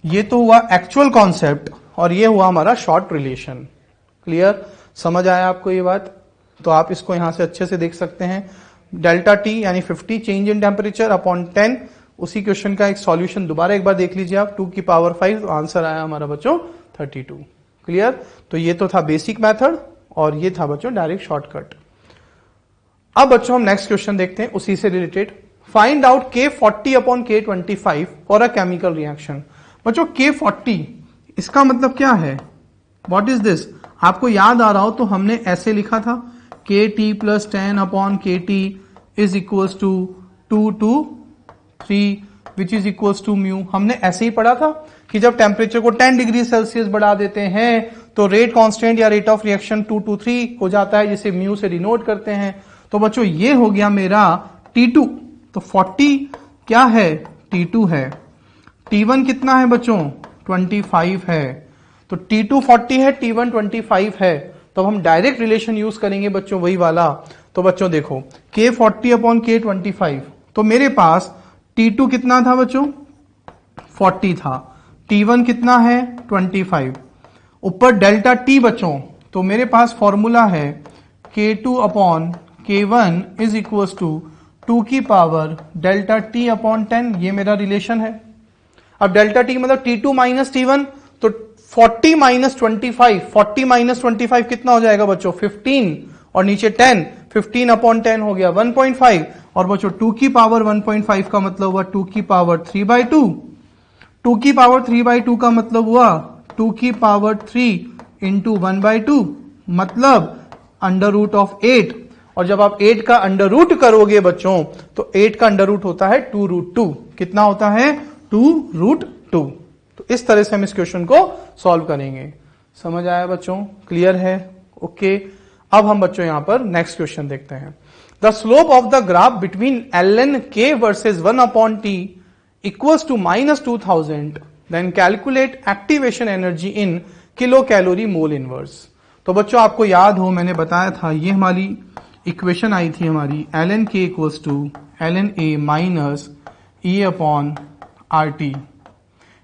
ये तो हुआ एक्चुअल कॉन्सेप्ट और ये हुआ हमारा शॉर्ट रिलेशन। क्लियर? समझ आया आपको ये बात? तो आप इसको यहां से अच्छे से देख सकते हैं। डेल्टा टी यानी 50 चेंज इन टेम्परेचर अपॉन 10, उसी क्वेश्चन का एक सॉल्यूशन दोबारा एक बार देख लीजिए आप, 2 की पावर 5, तो आंसर आया हमारा बच्चों 32। क्लियर? तो ये तो था बेसिक मेथड और ये था बच्चों डायरेक्ट शॉर्टकट। अब बच्चों हम नेक्स्ट क्वेश्चन देखते हैं उसी से related. Find out K40 upon K25 for a chemical reaction. बच्चों K40 इसका मतलब क्या है? What is this? आपको याद आ रहा हो तो हमने ऐसे लिखा था KT plus 10 upon KT is equals to 2 to 3 which is equals to mu. हमने ऐसे ही पढ़ा था कि जब टेम्परेचर को 10 डिग्री सेल्सियस बढ़ा देते हैं तो रेट कांस्टेंट या रेट ऑफ रिएक्शन 2 to 3 हो जाता है, जिसे म्यू से डिनोट करते हैं। तो बच्चों ये हो गया मेरा T2। तो 40 क्या है? T2 है। T1 कितना है बच्चों? 25 है। तो T2 40 है, T1 25 है, तो हम डायरेक्ट रिलेशन यूज करेंगे बच्चों वही वाला। तो बच्चों देखो K 40 अपॉन K 25, तो मेरे पास T2 कितना था बच्चों 40 था, T1 कितना है 25, ऊपर डेल्टा T बच्चों, तो मेरे पास फॉर्मूला है K2 upon K1 is equal to 2 की पावर डेल्टा T अपॉन 10, ये मेरा रिलेशन है। अब डेल्टा T मतलब T2 माइनस T1, तो 40 माइनस 25, 40 माइनस 25 कितना हो जाएगा बच्चों 15, और नीचे 10, 15 अपॉन 10 हो गया 1.5, और बच्चों 2 की पावर 1.5 का मतलब हुआ 2 की पावर 3/2, 2 की पावर 3/2 का मतलब हुआ 2 की पावर 3 इंटू 1/2, मतलब अंडर रूट ऑफ 8, और जब आप 8 का अंडर रूट करोगे बच्चों तो 8 का अंडर रूट होता है 2√2, कितना होता है 2√2। तो इस तरह से हम इस क्वेश्चन को सॉल्व करेंगे। समझ आया बच्चों, क्लियर है? ओके, अब हम बच्चों यहां पर नेक्स्ट क्वेश्चन देखते हैं। The slope of the graph between ln k versus 1/t equals to -2000, then calculate activation energy in kilo calorie mole inverse. तो बच्चों आपको याद हो मैंने बताया था, ये हमारी इक्वेशन आई थी हमारी ln k equals to ln a minus e upon RT।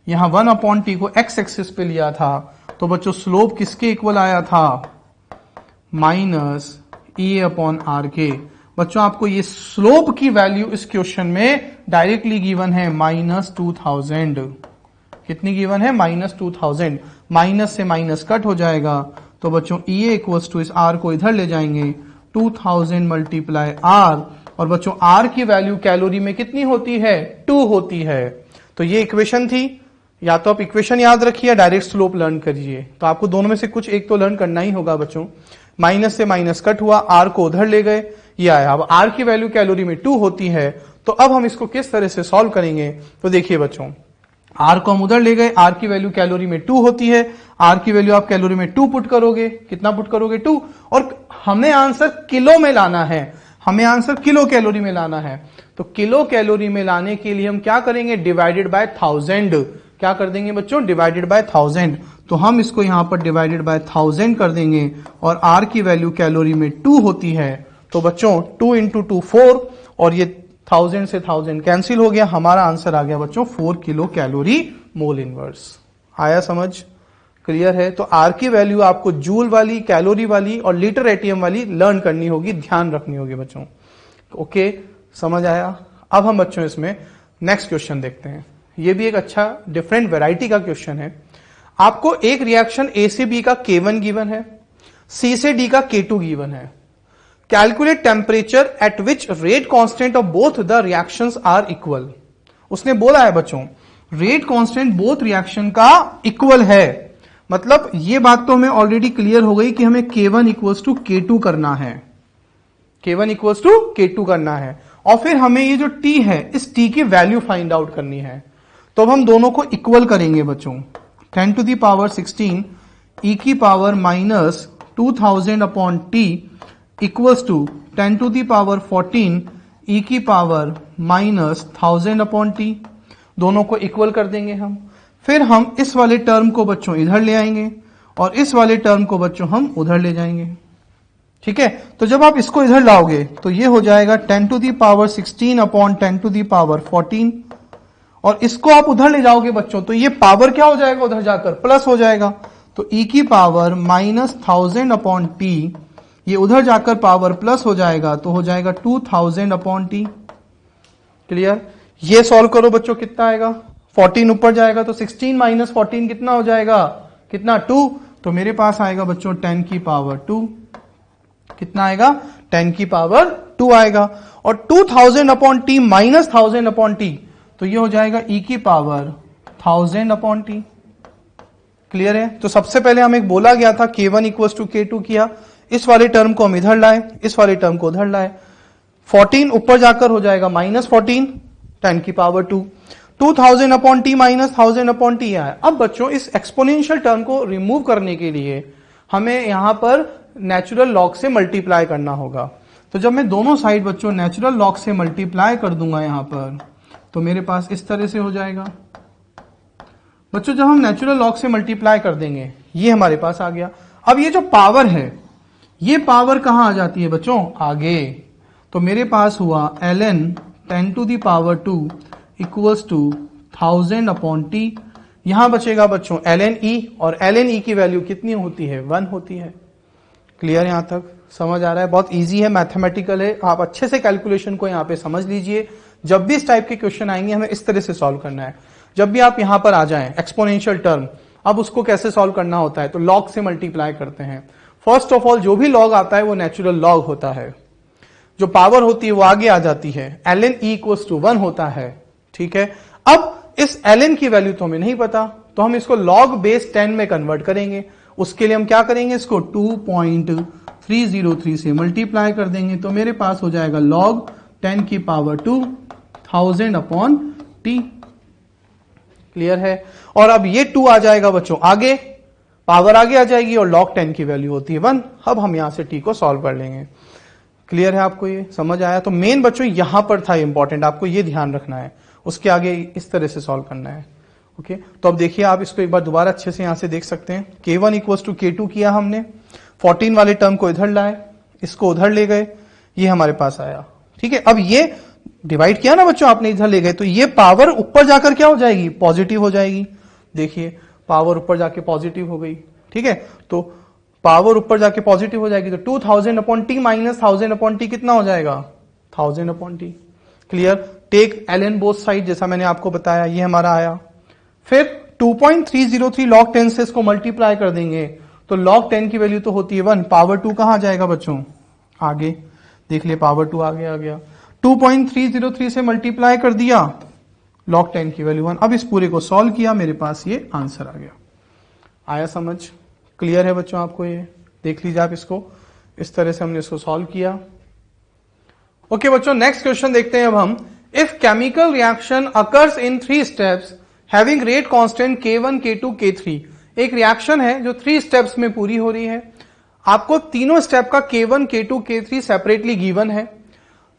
यहां 1/t को x एक्सिस पे लिया था, तो बच्चों स्लोप किसके इक्वल आया था माइनस e अपॉन आर के। बच्चों आपको ये स्लोप की वैल्यू इस क्वेश्चन में डायरेक्टली गिवन है -2000। कितनी गिवन है -2000, माइनस से माइनस कट हो जाएगा, तो बच्चों E इक्वल्स टू इस R को इधर ले जाएंगे 2000 मल्टीप्लाई R, और बच्चों R की वैल्यू कैलोरी में कितनी होती है 2 होती है। तो ये इक्वेशन थी, या तो आप इक्वेशन याद रखिए डायरेक्ट स्लोप लर्न करिए, तो आपको दोनों में से कुछ एक तो लर्न करना ही होगा बच्चों। माइनस से माइनस कट हुआ, R को उधर ले गए, ये आया। अब R की वैल्यू कैलोरी में 2 होती है, तो अब हम इसको किस तरह से सॉल्व करेंगे, तो देखिए बच्चों R को हम उधर ले गए, R की वैल्यू कैलोरी में 2 होती है, R की वैल्यू आप कैलोरी में 2 पुट करोगे, कितना पुट करोगे 2, और हमें आंसर किलो में लाना है, हमें आंसर किलो कैलोरी में लाना है। तो किलो कैलोरी में लाने के लिए हम क्या करेंगे डिवाइडेड बाय 1000, क्या कर देंगे बच्चों डिवाइडेड बाय 1000। तो हम इसको यहां पर डिवाइडेड बाय 1000 कर देंगे, और R की वैल्यू कैलोरी में 2 होती है, तो बच्चों 2 इंटू 2 4, और ये 1000 से 1000 कैंसिल हो गया, हमारा आंसर आ गया बच्चों 4 किलो कैलोरी मोल इनवर्स। आया समझ, क्लियर है? तो R की वैल्यू आपको जूल वाली, कैलोरी वाली और लीटर एटीएम वाली लर्न करनी होगी, ध्यान रखनी होगी बच्चों। ओके, समझ आया? अब हम बच्चों इसमें नेक्स्ट क्वेश्चन देखते हैं। ये भी एक अच्छा डिफरेंट वैरायटी का क्वेश्चन है। आपको एक रिएक्शन A से B का K1 गिवन है, C से D का K2 गिवन है। Calculate temperature at which rate constant of both the reactions are equal. उसने बोला है बच्चों रेट कांस्टेंट बोथ रिएक्शन का इक्वल है, मतलब ये बात तो हमें ऑलरेडी क्लियर हो गई कि हमें K1 इक्वल्स टू K2 करना है, K1 इक्वल्स टू K2 करना है, और फिर हमें ये जो T है इस T की वैल्यू फाइंड आउट करनी है। तो अब हम दोनों को इक्वल करेंगे बच्चों, 10 टू दी पावर 16 e की power minus 2000 upon T equals to 10 to the power 14 e की पावर माइनस 1000 अपॉन T। दोनों को इक्वल कर देंगे हम, फिर हम इस वाले टर्म को बच्चों इधर ले आएंगे, और इस वाले टर्म को बच्चों हम उधर ले जाएंगे। ठीक है, तो जब आप इसको इधर लाओगे तो ये हो जाएगा 10 to the power 16 upon 10 to the power 14, और इसको आप उधर ले जाओगे बच्चों तो ये पावर क्या हो जाएगा उधर जाकर प्लस हो जाएगा, तो e की पावर माइनस 1000 अपॉन T, ये उधर जाकर पावर प्लस हो जाएगा, तो हो जाएगा 2000 अपॉन T। क्लियर? ये सॉल्व करो बच्चों, कितना आएगा 14 ऊपर जाएगा, तो 16 माइनस 14 कितना हो जाएगा, कितना 2, तो मेरे पास आएगा बच्चों 10 की पावर 2, कितना आएगा 10 की पावर 2 आएगा, और 2000 upon T minus 1000 upon T, तो ये हो जाएगा e की पावर 1000 अपॉन T। क्लियर है? तो सबसे पहले हमें बोला गया था K1 इक्वल्स टू K2 किया, इस वाले टर्म को हम इधर लाए, इस वाले टर्म को उधर लाए, 14 ऊपर जाकर हो जाएगा माइनस 14, 10 की power 2, 2000 upon T minus 1000 upon T आया। अब बच्चों इस एक्सपोनेंशियल टर्म को रिमूव करने के लिए हमें यहां पर नेचुरल लॉग से मल्टीप्लाई करना होगा। तो जब मैं दोनों साइड बच्चों नेचुरल लॉग से मल्टीप्लाई कर दूंगा यहां पर, तो मेरे पास इस तरह से हो जाएगा बच्चों जब हम नेचुरल लॉग से मल्टीप्लाई कर देंगे, ये हमारे पास आ गया। अब ये जो पावर है, ये पावर कहां आ जाती है बच्चों? आगे। तो मेरे पास हुआ ln 10 to the power 2 equals to 1000/t। यहां बचेगा बच्चों ln e, और ln e की वैल्यू कितनी होती है? 1 होती है। क्लियर? यहां तक समझ आ रहा है? बहुत इजी है, मैथमेटिकल है। आप अच्छे से कैलकुलेशन को यहां पे समझ लीजिए। जब भी इस टाइप के क्वेश्चन आएंगे हमें इस तरह से सॉल्व करना है। जब भी आप यहां पर आ जाएं एक्सपोनेंशियल टर्म, अब उसको कैसे सॉल्व करना होता है? तो लॉग से मल्टीप्लाई करते हैं। फर्स्ट ऑफ ऑल जो भी लॉग आता है वो नेचुरल लॉग होता है। जो पावर होती है वो आगे आ जाती है, ln e इक्वल्स टू 1 होता है। ठीक है, अब इस ln की वैल्यू तो हमें नहीं पता, तो हम इसको log बेस 10 में कन्वर्ट करेंगे। उसके लिए हम क्या करेंगे? इसको 2.303 से मल्टीप्लाई कर देंगे, तो मेरे पास हो जाएगा log 10 की पावर 2 1000/t। क्लियर है? और अब ये 2 आ जाएगा बच्चों आगे, पावर आगे आ जाएगी, और log 10 की वैल्यू होती है 1। अब हम यहां से t को सॉल्व कर लेंगे। क्लियर है? आपको ये समझ आया? तो मेन बच्चों यहां पर था इंपॉर्टेंट, आपको ये ध्यान रखना है। उसके आगे इस तरह से सॉल्व करना है। ओके, तो अब देखिए आप इसको एक बार दोबारा अच्छे से यहां से देख सकते हैं। k1 इक्वल्स टू k2 किया हमने, 14 वाले टर्म को इधर लाए, इसको उधर ले गए, ये हमारे पास आया। ठीक है, अब ये डिवाइड किया ना बच्चों आपने, इधर ले गए, तो ये पावर ऊपर जाकर क्या हो जाएगी? पॉजिटिव हो जाएगी। देखिए पावर ऊपर जाके पॉजिटिव हो गई। ठीक है, तो पावर ऊपर जाके पॉजिटिव हो जाएगी, तो 2000/t माइनस 1000/t कितना हो जाएगा? 1000/t। Clear? Take ln both side, जैसा मैंने आपको बताया, ये हमारा आया। फिर 2.303 log 10 से इसको मल्टीप्लाई कर देंगे, तो log 10 की वैल्यू तो होती है 1, पावर 2 कहां जाएगा बच्चों? आगे। देख लिए पावर 2 आगे आ गया। 2.303 से मल्टीप्लाई कर दिया, log 10 की वैल्यू 1। अब इस पूरे को सॉल्व किया, मेरे पास ये आंसर आ गया। आया समझ? क्लियर है बच्चों आपको? ये देख लीजिए आप इसको, इस तरह से हमने इसको सॉल्व किया। ओके बच्चों, नेक्स्ट क्वेश्चन देखते हैं अब हम। If chemical reaction occurs in 3 steps having rate constant K1, K2, K3। एक रिएक्शन है जो 3 स्टेप्स में पूरी हो रही है। आपको तीनों स्टेप का K1, K2, K3 separately given है।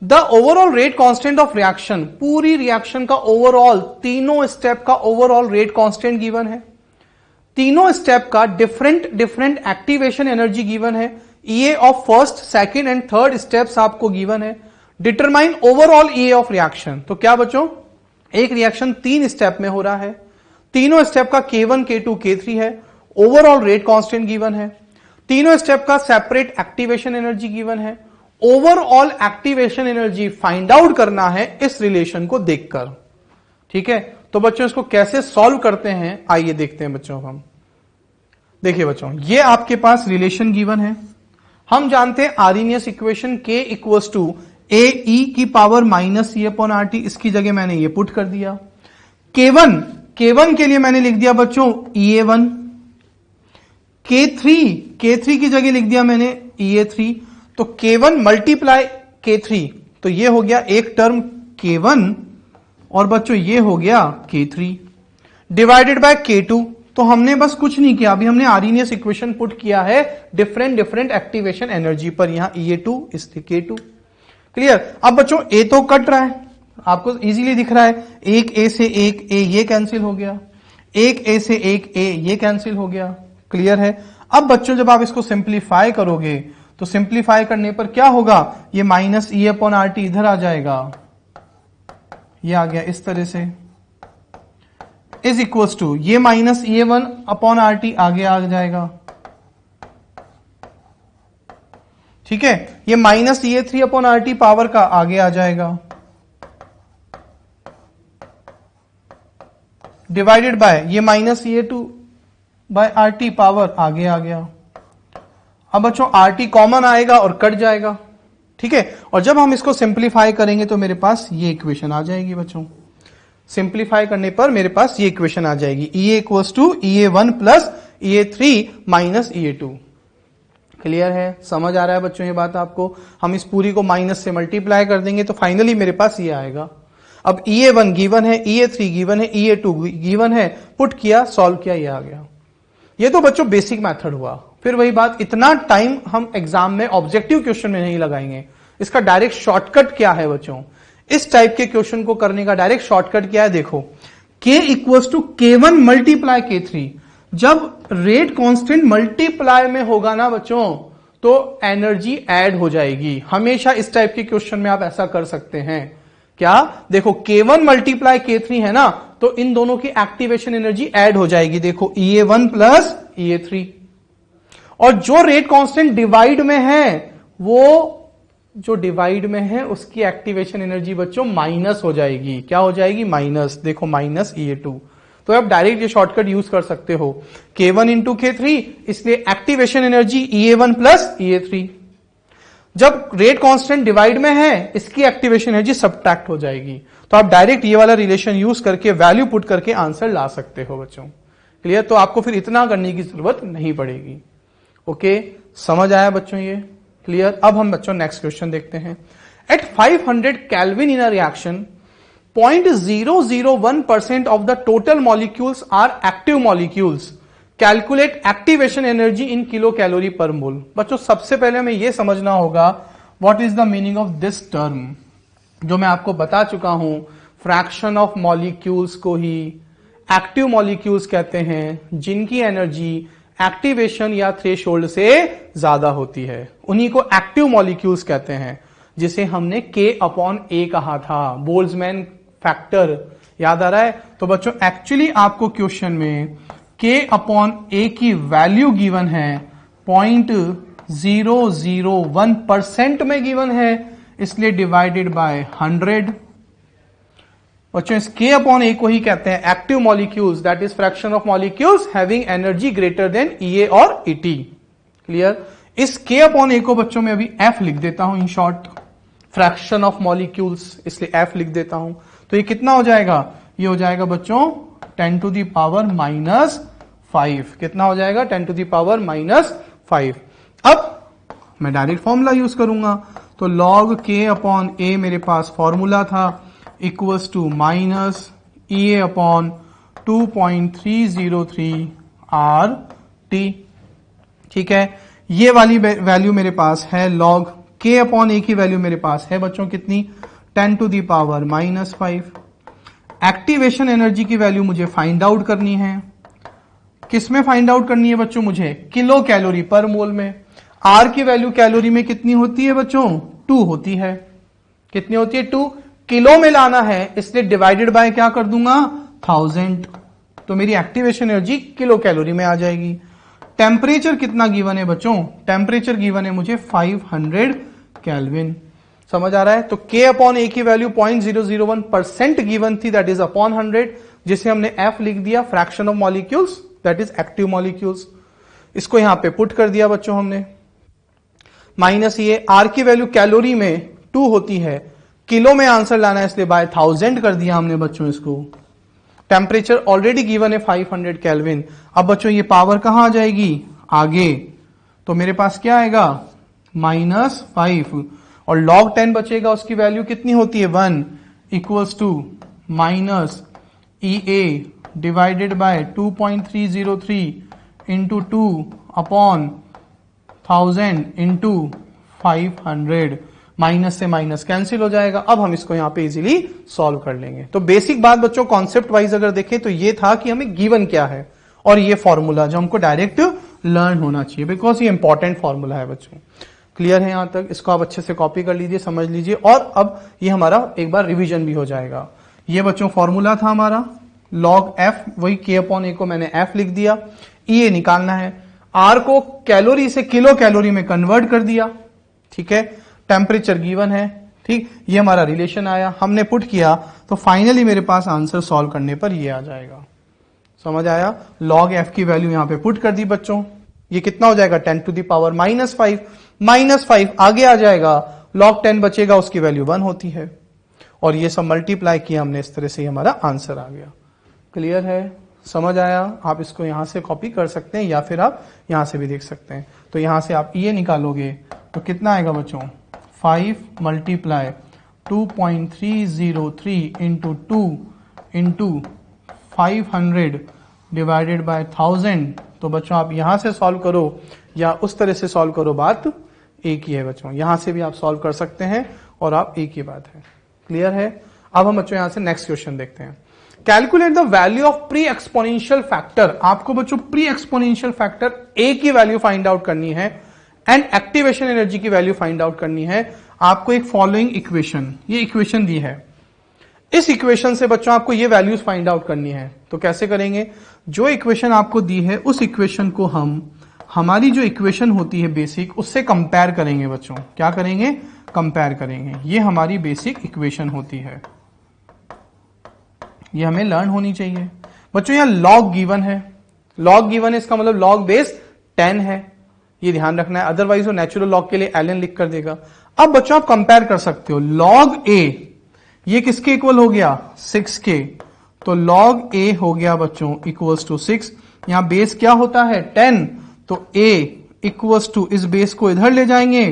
The overall rate constant of reaction, पूरी रिएक्शन का ओवरऑल, तीनों स्टेप का ओवरऑल रेट कांस्टेंट गिवन है। तीनों स्टेप का डिफरेंट एक्टिवेशन एनर्जी गिवन है। EA of first, second and third steps आपको गिवन है। Determine overall EA of reaction. तो क्या बच्चों, एक रिएक्शन 3 स्टेप में हो रहा है, तीनों स्टेप का K1, K2, K3 है, ओवरऑल रेट कांस्टेंट गिवन है, तीनों स्टेप का सेपरेट एक्टिवेशन एनर्जी गिवन है। Overall activation energy find out करना है इस रिलेशन को देखकर। ठीक है, तो बच्चों इसको कैसे सॉल्व करते हैं आइए देखते हैं बच्चों हम। देखिए बच्चों, ये आपके पास रिलेशन गिवन है। हम जानते हैं Arrhenius equation K equals to AE की पावर माइनस E/RT। इसकी जगह मैंने ये पुट कर दिया। K1 के लिए मैंने लिख दिया बच्चों EA1। K3 की जगह लिख दिया मैंने EA3। तो K1 मल्टीप्लाई K3, तो ये हो गया एक टर्म K1, और बच्चों ये हो गया K3 डिवाइडेड बाय K2। तो हमने बस कुछ नहीं किया, अभी हमने आर्रीनियस इक्वेशन पुट किया है डिफरेंट एक्टिवेशन एनर्जी पर। यहां EA2 इसलिए K2। क्लियर? अब बच्चों A तो कट रहा है, आपको इजीली दिख रहा है। एक A से एक A ये कैंसिल हो गया, एक A से एक A ये कैंसिल हो गया। क्लियर है? अब बच्चों जब आप इसको सिंप्लीफाई करोगे, तो सिंप्लीफाई करने पर क्या होगा? ये माइनस E/RT इधर आ जाएगा, ये आ गया इस तरह से, इज इक्वल्स टू ये माइनस E1/RT आगे आ जाएगा। ठीक है, ये माइनस EA3/RT पावर का आगे आ जाएगा, डिवाइडेड बाय ये माइनस EA2/RT पावर आगे आ गया। अब बच्चों RT कॉमन आएगा और कट जाएगा। ठीक है, और जब हम इसको सिंप्लीफाई करेंगे तो मेरे पास ये इक्वेशन आ जाएगी बच्चों। सिंप्लीफाई करने पर मेरे पास ये इक्वेशन आ जाएगी, EA equals to EA1 plus EA3 minus EA2। Clear है? समझ आ रहा है बच्चों ये बात आपको? हम इस पूरी को माइनस से मल्टीप्लाई कर देंगे तो फाइनली मेरे पास ये आएगा। अब EA1 गिवन है, EA3 गिवन है, EA2 गिवन है, पुट किया, सॉल्व किया, ये आ गया। ये तो बच्चों बेसिक मेथड हुआ। फिर वही बात, इतना टाइम हम एग्जाम में ऑब्जेक्टिव क्वेश्चन में नहीं लगाएंगे। इसका डायरेक्ट शॉर्टकट क्या है बच्चों? इस टाइप के क्वेश्चन को करने का डायरेक्ट शॉर्टकट क्या है? देखो, K equals to K1 multiply K3। जब रेट कांस्टेंट मल्टीप्लाई में होगा ना बच्चों, तो एनर्जी ऐड हो जाएगी। हमेशा इस टाइप के क्वेश्चन में आप ऐसा कर सकते हैं। क्या देखो, K1 मल्टीप्लाई K3 है ना, तो इन दोनों की एक्टिवेशन एनर्जी ऐड हो जाएगी। देखो EA1 प्लस EA3, और जो रेट कांस्टेंट डिवाइड में है, वो जो डिवाइड में है उसकी एक्टिवेशन एनर्जी बच्चों माइनस हो जाएगी। क्या हो जाएगी? माइनस। देखो माइनस EA2। तो आप डायरेक्ट ये शॉर्टकट यूज कर सकते हो, K1 इंटू K3, इसलिए activation energy EA1 plus EA3। जब रेट कांस्टेंट डिवाइड में है, इसकी एक्टिवेशन एनर्जी सबट्रैक्ट हो जाएगी। तो आप डायरेक्ट ये वाला रिलेशन यूज करके वैल्यू पुट करके आंसर ला सकते हो बच्चों। क्लियर? तो आपको फिर इतना करने की जरूरत नहीं पड़ेगी। ओके, समझ आया बच्चों ये? क्लियर? अब हम बच्चों नेक्स्ट क्वेश्चन देखते हैं। At 500 kelvin in a reaction 0.001% of the total molecules are active molecules. Calculate activation energy in kilocalorie per mole. बच्चों सबसे पहले हमें यह समझना होगा what is the meaning of this term, जो मैं आपको बता चुका हूं। फ्रैक्शन ऑफ मॉलिक्यूल्स को ही एक्टिव मॉलिक्यूल्स कहते हैं, जिनकी एनर्जी एक्टिवेशन या थ्रेशोल्ड से ज्यादा होती है, उन्हीं को एक्टिव मॉलिक्यूल्स कहते हैं, जिसे हमने K/A कहा था, बोल्ट्जमैन फैक्टर। याद आ रहा है? तो बच्चों एक्चुअली आपको क्वेश्चन में K/A की वैल्यू गिवन है 0.001% में गिवन है, इसलिए डिवाइडेड बाय 100। बच्चों इस K/A को ही कहते हैं active molecules, that is fraction of molecules having energy greater then EA और ET। क्लियर? इस K/A को बच्चों में अभी F लिख देता हूं in short, fraction of molecules, इसलिए F लिख देता हूं। तो ये कितना हो जाएगा? ये हो जाएगा बच्चों 10 टू द पावर -5। कितना हो जाएगा? 10 टू द पावर -5। अब मैं डायरेक्ट फॉर्मूला यूज करूंगा, तो log K/A मेरे पास फॉर्मूला था, equals to minus EA/2.303 RT। ठीक है, ये वाली वैल्यू मेरे पास है, log K/A की वैल्यू मेरे पास है बच्चों कितनी? 10 to the power -5। Activation energy की वैल्यू मुझे फाइंड आउट करनी है। किसमें फाइंड आउट करनी है बच्चों? मुझे किलो कैलोरी पर मोल में। आर की वैल्यू कैलोरी में कितनी होती है बच्चों? 2 होती है। कितनी होती है? 2। किलो में लाना है, इसलिए डिवाइडेड बाय क्या कर दूंगा? 1000। तो मेरी एक्टिवेशन एनर्जी किलो कैलोरी में आ जाएगी। टेम्परेचर कितना गिवन है बच्चों? टेम्परेचर गिवन है मुझे 500 केल्विन। समझ आ रहा है? तो K/A की वैल्यू 0.001% गिवन थी, दैट इज अपॉन 100, जिसे हमने F लिख दिया, fraction of molecules, that is active molecules. इसको यहां पे पुट कर दिया बच्चों हमने, माइनस ये R की वैल्यू कैलोरी में 2 होती है, किलो में आंसर लाना है, इसलिए बाय 1000 कर दिया हमने बच्चों इसको। टेम्परेचर ऑलरेडी गिवन है 500 केल्विन। अब बच्चों ये पावर कहां आ जाएगी? आगे। तो मेरे पास क्या आएगा? -5, और log 10 बचेगा, उसकी वैल्यू कितनी होती है? 1, equals to minus EA divided by 2.303 into 2 upon 1000 into 500। Minus से माइनस कैंसिल हो जाएगा। अब हम इसको यहां पे इजीली सॉल्व कर लेंगे। तो बेसिक बात बच्चों कॉन्सेप्ट वाइज अगर देखें तो ये था कि हमें गिवन क्या है, और ये फॉर्मूला जो हमको डायरेक्ट लर्न होना चाहिए, बिकॉज ये इंपॉर्टेंट फॉर्मूला है बच्चों। क्लियर है यहां तक? इसको आप अच्छे से कॉपी कर लीजिए, समझ लीजिए, और अब ये हमारा एक बार रिवीजन भी हो जाएगा। ये बच्चों फॉर्मूला था हमारा, log F, वही K/A को मैंने F लिख दिया। EA निकालना है, R को कैलोरी से किलो कैलोरी में कन्वर्ट कर दिया। ठीक है, टेम्परेचर गिवन है। ठीक, ये हमारा रिलेशन आया, हमने पुट किया, तो फाइनली मेरे पास आंसर सॉल्व करने पर ये आ जाएगा। समझ आया? log F की वैल्यू यहां पे पुट कर दी बच्चों, ये कितना हो जाएगा? 10 टू द पावर -5, -5 आगे आ जाएगा, log 10 बचेगा, उसकी वैल्यू 1 होती है, और ये सब मल्टीप्लाई किया हमने, इस तरह से हमारा आंसर आ गया। क्लियर है? समझ आया? आप इसको यहां से कॉपी कर सकते हैं, या फिर आप यहां से भी देख सकते हैं। तो यहां से आप ये निकालोगे तो कितना आएगा बच्चों? 5 multiply 2.303 into 2 into 500 divided by 1000। तो बच्चों आप यहां से सॉल्व करो या उस तरह से सॉल्व करो, बात एक ही है बच्चों। यहां से भी आप सॉल्व कर सकते हैं, और आप एक ही बात है। क्लियर है? अब हम बच्चों यहां से नेक्स्ट क्वेश्चन देखते हैं। Calculate the value of pre exponential factor. आपको बच्चों प्री एक्सपोनेंशियल फैक्टर ए की वैल्यू फाइंड आउट करनी है एंड एक्टिवेशन एनर्जी की वैल्यू फाइंड आउट करनी है। आपको एक फॉलोइंग इक्वेशन, ये इक्वेशन दी है, इस इक्वेशन से बच्चों आपको ये वैल्यूज फाइंड आउट करनी है। तो कैसे करेंगे, जो इक्वेशन आपको दी है उस इक्वेशन को हम हमारी जो इक्वेशन होती है बेसिक उससे कंपेयर करेंगे बच्चों। क्या करेंगे, कंपेयर करेंगे। ये हमारी बेसिक इक्वेशन होती है, ये हमें लर्न होनी चाहिए बच्चों। यहां लॉग गिवन है, लॉग गिवन है इसका मतलब लॉग बेस 10 है, ये ध्यान रखना है, अदरवाइज वो नेचुरल लॉग के लिए ln लिख कर देगा। अब बच्चों आप कंपेयर कर सकते हो, लॉग ए ये किसके इक्वल हो गया, 6 के, तो लॉग ए हो गया बच्चों इक्वल्स टू 6। यहां बेस क्या होता है 10, तो a इक्वल्स टू इस बेस को इधर ले जाएंगे,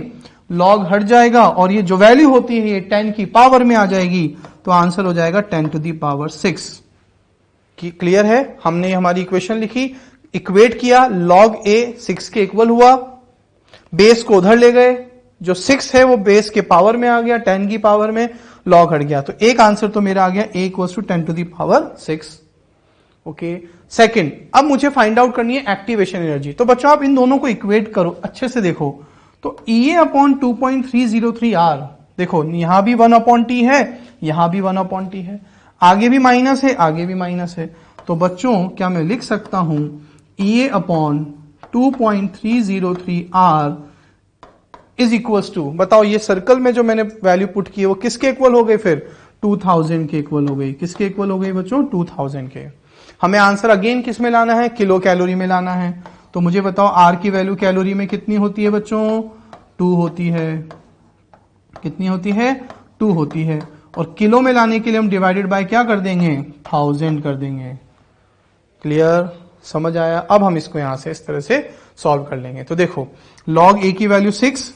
लॉग हट जाएगा और ये जो वैल्यू होती है ये 10 की पावर में आ जाएगी, तो आंसर हो जाएगा 10 टू दी पावर 6। क्लियर है, हमने हमारी इक्वेशन लिखी, इक्वेट किया, लॉग a 6 के इक्वल हुआ, बेस को उधर ले गए, जो 6 है वो बेस के पावर में आ गया, 10 की पावर में, लॉग हट गया, तो एक आंसर तो मेरा आ गया a equals to 10 to the power 6। Okay, second, अब मुझे फाइंड आउट करनी है एक्टिवेशन एनर्जी। तो बच्चों आप इन दोनों को इक्वेट करो, अच्छे से देखो, तो EA अपॉन 2.303 R, देखो यहां भी 1/T है, यहां भी 1/T है, आगे भी माइनस है, आगे भी माइनस है, तो बच्चों क्या मैं लिख सकता हूं EA upon 2.303 R is equals to, बताओ ये सर्कल में जो मैंने वैल्यू पुट की है वो किसके इक्वल हो गई, फिर 2000 के इक्वल हो गई। किसके इक्वल हो गई बच्चों, 2000 के। हमें आंसर अगेन किस में लाना है, किलो कैलोरी में लाना है। तो मुझे बताओ आर की वैल्यू कैलोरी में कितनी होती है बच्चों, 2 होती है, कितनी होती है, 2 होती है, और किलो में लाने के लिए हम डिवाइडेड बाय क्या कर देंगे, 1000 कर देंगे। क्लियर, समझ आया। अब हम इसको यहां से इस तरह से सॉल्व कर लेंगे। तो देखो लॉग ए की वैल्यू 6,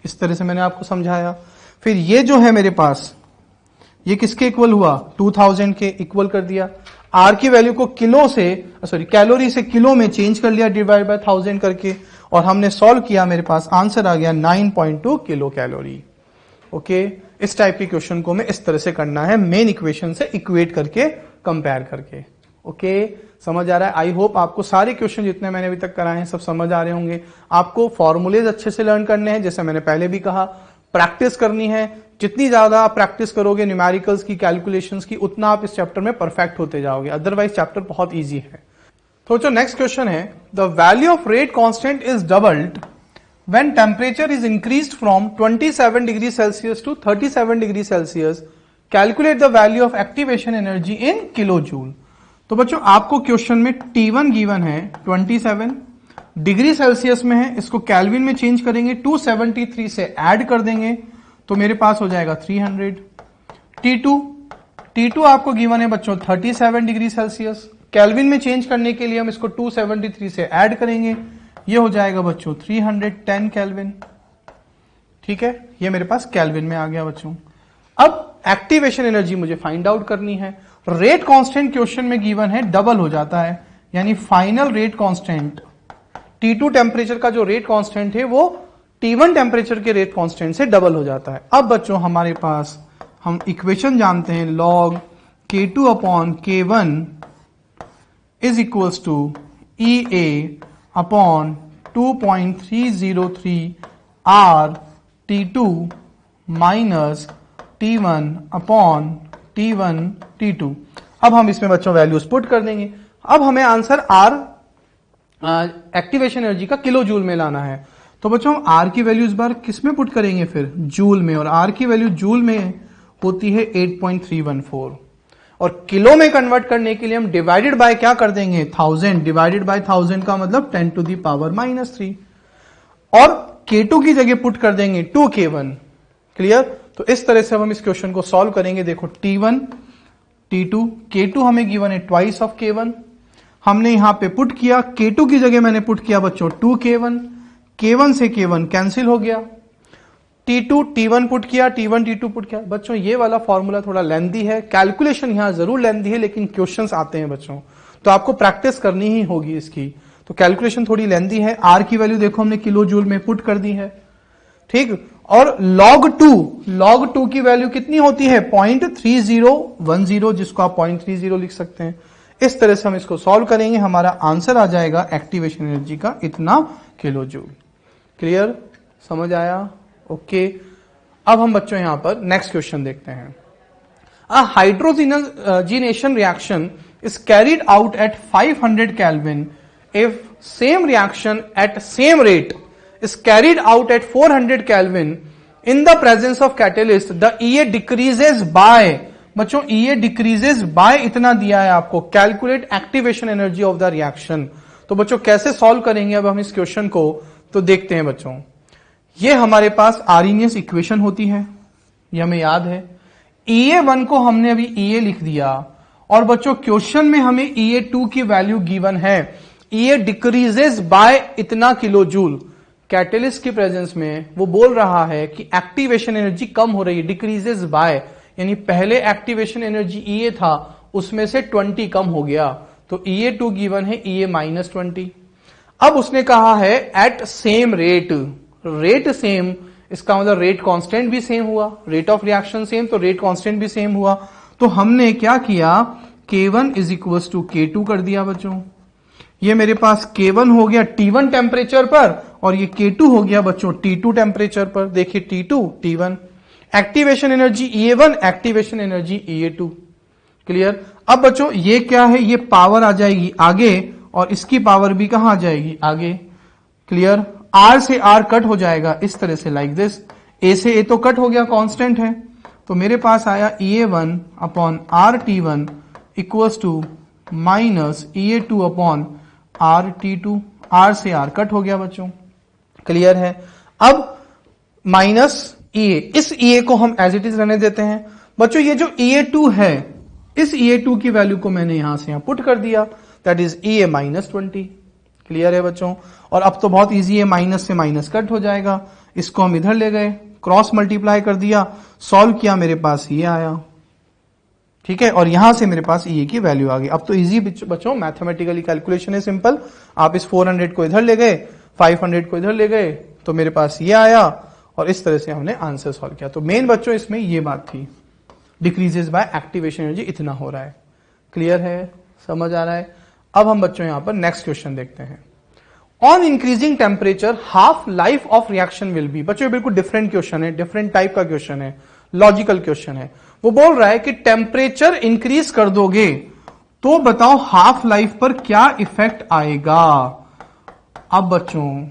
इस तरह से मैंने आपको समझाया। फिर ये जो है मेरे पास, ये किसके इक्वल हुआ, 2000 के इक्वल कर दिया। आर की वैल्यू को किलो से, सॉरी कैलोरी से किलो में चेंज कर लिया डिवाइड बाय 1000 करके, और हमने सॉल्व किया, मेरे पास आंसर आ गया 9.2 किलो कैलोरी। ओके, इस टाइप के क्वेश्चन को मैं इस तरह से करना है, मेन इक्वेशन से इक्वेट करके, कंपेयर करके। ओके, समझ आ रहा है। आई होप आपको सारे क्वेश्चन जितने मैंने अभी तक कराए हैं सब समझ आ रहे होंगे। आपको फॉर्मूलेज अच्छे से लर्न करने हैं, जैसे मैंने पहले भी कहा, प्रैक्टिस करनी है। जितनी ज्यादा आप प्रैक्टिस करोगे न्यूमेरिकल्स की, कैलकुलेशंस की, उतना आप इस चैप्टर में परफेक्ट होते जाओगे, अदरवाइज चैप्टर बहुत ईजी है। तो जो नेक्स्ट क्वेश्चन है, the value of rate constant is doubled when temperature is increased from 27 degree Celsius to 37 degree Celsius, calculate the value of activation energy in kilo joule. तो बच्चों आपको question में T1 given है 27 degree Celsius में है, इसको kelvin में change करेंगे, 273 से ऐड कर देंगे, तो मेरे पास हो जाएगा 300। T2 आपको गिवन है बच्चों 37 डिग्री सेल्सियस, केल्विन में चेंज करने के लिए हम इसको 273 से ऐड करेंगे, ये हो जाएगा बच्चों 310 केल्विन। ठीक है, ये मेरे पास केल्विन में आ गया बच्चों। अब एक्टिवेशन एनर्जी मुझे फाइंड आउट करनी है। रेट कांस्टेंट क्वेश्चन में गिवन है डबल हो जाता है, यानी final rate constant T2 temperature का जो रेट कांस्टेंट है वो T1 टेम्परेचर के रेट कांस्टेंट से डबल हो जाता है। अब बच्चों हमारे पास हम इक्वेशन जानते हैं, log K2 upon K1 is equals to EA upon 2.303 R T2 minus T1 upon T1 T2। अब हम इसमें बच्चों वैल्यूज पुट कर देंगे। अब हमें आंसर R एक्टिवेशन एनर्जी का किलो जूल में लाना है, तो बच्चों हम R की वैल्यू इस बार किस में पुट करेंगे, फिर जूल में, और R की वैल्यू जूल में होती है 8.314, और किलो में कन्वर्ट करने के लिए हम डिवाइडेड बाय क्या कर देंगे, 1000, डिवाइडेड बाय 1000 का मतलब 10 टू दी पावर -3, और K2 की जगह पुट कर देंगे 2K1। क्लियर, तो इस तरह से हम इस क्वेश्चन को सॉल्व करेंगे। देखो T1 T2 K2 हमें गिवन है ट्वाइस ऑफ K1, हमने यहां पे पुट किया, K2 की जगह मैंने पुट किया बच्चों 2K1, K1 से K1 कैंसिल हो गया, T2 T1 पुट किया, T1 T2 पुट किया। बच्चों ये वाला फॉर्मूला थोड़ा लेंथी है, कैलकुलेशन यहां जरूर लेंथी है, लेकिन क्वेश्चंस आते हैं बच्चों, तो आपको प्रैक्टिस करनी ही होगी इसकी, तो कैलकुलेशन थोड़ी लेंथी है। R की वैल्यू देखो हमने किलो जूल में पुट कर दी है, ठीक, और log 2 की वैल्यू कितनी होती है 0.3010, जिसको आप 0.30 लिख सकते हैं। इस तरह से हम इसको सॉल्व करेंगे, हमारा आंसर आ जाएगा एक्टिवेशन एनर्जी का इतना किलो जूल। क्लियर, समझ आया? ओके। अब हम बच्चों यहां पर नेक्स्ट क्वेश्चन देखते हैं। A hydrogenation reaction is carried out at 500 Kelvin if same reaction at same rate is carried out at 400 Kelvin in the presence of catalyst, the EA decreases by, बच्चों EA decreases by इतना दिया है आपको, calculate activation energy of the reaction। तो बच्चों कैसे solve करेंगे अब हम इस क्वेश्चन को, तो देखते हैं बच्चों। ये हमारे पास आर्रीनियस इक्वेशन होती है, ये हमें याद है। EA1 को हमने अभी EA लिख दिया, और बच्चों क्वेश्चन में हमें EA2 की वैल्यू गिवन है। EA डिक्रीजेस बाय इतना किलो जूल, कैटेलिस्ट की प्रेजेंस में वो बोल रहा है कि एक्टिवेशन एनर्जी कम हो रही है, डिक्रीजेस बाय, यानी पहले एक्टिवेशन एनर्जी EA था उसमें से 20 कम हो गया, तो EA2 गिवन है EA-20। अब उसने कहा है at same rate, rate same, इसका मतलब रेट कांस्टेंट भी सेम हुआ, रेट ऑफ रिएक्शन सेम तो रेट कांस्टेंट भी सेम हुआ। तो हमने क्या किया, K1 is equal to K2 कर दिया बच्चों। ये मेरे पास K1 हो गया T1 टेम्परेचर पर, और ये K2 हो गया बच्चों T2 टेम्परेचर पर। देखिए T2 T1, activation energy EA1, activation energy EA2। Clear. अब बच्चों ये क्या है, ये पावर आ जाएगी आगे, और इसकी पावर भी कहां आ जाएगी आगे। क्लियर। R से R कट हो जाएगा इस तरह से, लाइक दिस। A से A तो कट हो गया, कांस्टेंट है, तो मेरे पास आया EA1 upon RT1 equals to minus EA2 upon RT2। R से R कट हो गया बच्चों। क्लियर है। अब माइनस EA, इस EA को हम एज इट इज रहने देते हैं बच्चों। ये जो EA2 है, इस EA2 की वैल्यू को मैंने यहां से यहां पुट कर दिया, दैट इज EA-20। क्लियर है बच्चों। और अब तो बहुत इजी है, माइनस से माइनस कट हो जाएगा, इसको हम इधर ले गए, क्रॉस मल्टीप्लाई कर दिया, सॉल्व किया, मेरे पास ये आया। ठीक है, और यहां से मेरे पास ये की वैल्यू आ गई। अब तो इजी बच्चों, मैथमेटिकली कैलकुलेशन है सिंपल। आप इस 400 को इधर ले गए, 500 को इधर ले गए, तो मेरे पास ये आया, और इस तरह से हमने आंसर सॉल्व किया। तो मेन बच्चों इसमें ये बात थी, डिक्रीजेस बाय एक्टिवेशन एनर्जी इतना हो रहा है। क्लियर है, समझ आ रहा है। अब हम बच्चों यहां पर नेक्स्ट क्वेश्चन देखते हैं। On increasing temperature half life of reaction will be. बच्चों बिल्कुल डिफरेंट क्वेश्चन है, डिफरेंट टाइप का क्वेश्चन है, लॉजिकल क्वेश्चन है। वो बोल रहा है कि टेम्परेचर इंक्रीज कर दोगे तो बताओ हाफ लाइफ पर क्या इफेक्ट आएगा। अब बच्चों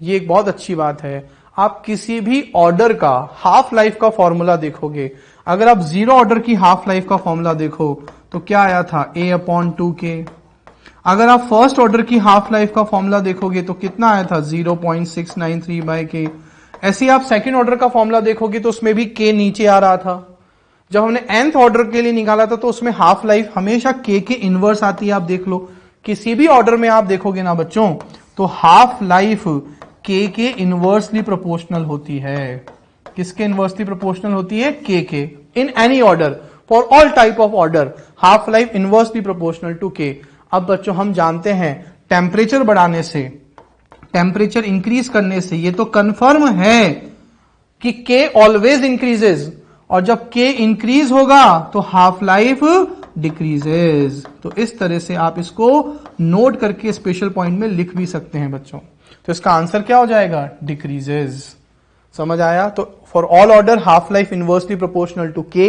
ये एक बहुत अच्छी बात है, आप किसी भी ऑर्डर का हाफ लाइफ का फॉर्मूला देखोगे, अगर आप जीरो ऑर्डर की हाफ लाइफ का फॉर्मूला देखो तो क्या आया था, A/2K। अगर आप फर्स्ट ऑर्डर की हाफ लाइफ का फॉर्मूला देखोगे तो कितना आया था, 0.693/K। ऐसे ही आप सेकंड ऑर्डर का फॉर्मूला देखोगे तो उसमें भी K नीचे आ रहा था। जब हमने nth ऑर्डर के लिए निकाला था तो उसमें हाफ लाइफ हमेशा K के इनवर्स आती है। आप देख लो, किसी भी ऑर्डर में आप देखोगे ना बच्चों, तो हाफ लाइफ K के इनवर्सली प्रोपोर्शनल होती है। किसके इनवर्सली प्रोपोर्शनल होती है, K के। In any order, for all type of order, half life inversely proportional to K। अब बच्चों हम जानते हैं टेम्परेचर बढ़ाने से, टेम्परेचर इंक्रीज करने से ये तो कंफर्म है कि K ऑलवेज इंक्रीजेज, और जब K इंक्रीज होगा तो हाफ लाइफ डिक्रीजेज। तो इस तरह से आप इसको नोट करके स्पेशल पॉइंट में लिख भी सकते हैं बच्चों। तो इसका आंसर क्या हो जाएगा, डिक्रीजेज। समझ आया। तो for all order half life inversely proportional to K,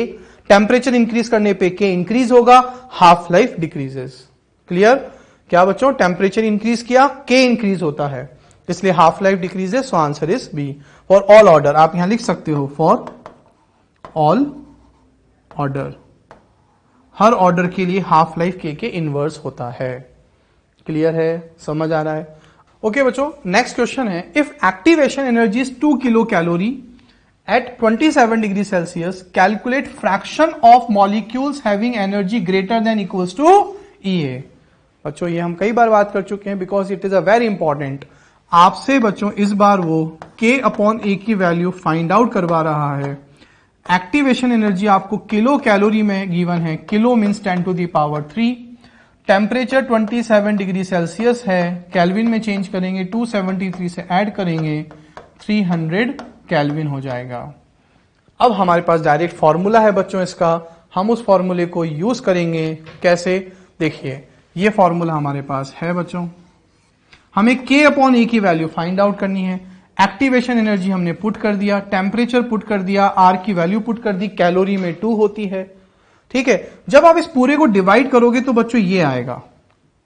temperature increase करने पे K इंक्रीज होगा, हाफ लाइफ डिक्रीजेज। क्लियर। क्या बच्चों, टेम्परेचर इंक्रीज किया K इंक्रीज होता है, इसलिए half life decreases. So answer is B. For all order आप यहां लिख सकते हो, फॉर ऑल ऑर्डर, हर ऑर्डर के लिए हाफ लाइफ K के इनवर्स होता है। क्लियर है, समझ आ रहा है। ओके बच्चों, नेक्स्ट क्वेश्चन है, if activation energy is 2 kilo calorie at 27 degree Celsius, calculate fraction of molecules having energy greater than equals to EA। बच्चों ये हम कई बार बात कर चुके हैं, because it is a very important. आपसे बच्चों इस बार वो K/A की वैल्यू फाइंड आउट करवा रहा है। एक्टिवेशन एनर्जी आपको किलो कैलोरी में गिवन है, kilo means 10⁻3। Temperature 27 degree Celsius है, केल्विन में चेंज करेंगे, 273 से ऐड करेंगे 300 केल्विन हो जाएगा। अब हमारे पास डायरेक्ट फॉर्मूला है बच्चों इसका, हम उस फॉर्मूले को यूज करेंगे। कैसे? देखिए ये फॉर्मूला हमारे पास है बच्चों, हमें K/A की वैल्यू फाइंड आउट करनी है। एक्टिवेशन एनर्जी हमने पुट कर दिया, टेम्परेचर पुट कर दिया, R की वैल्यू पुट कर दी, कैलोरी में 2 होती है। ठीक है, जब आप इस पूरे को डिवाइड करोगे तो बच्चों ये आएगा।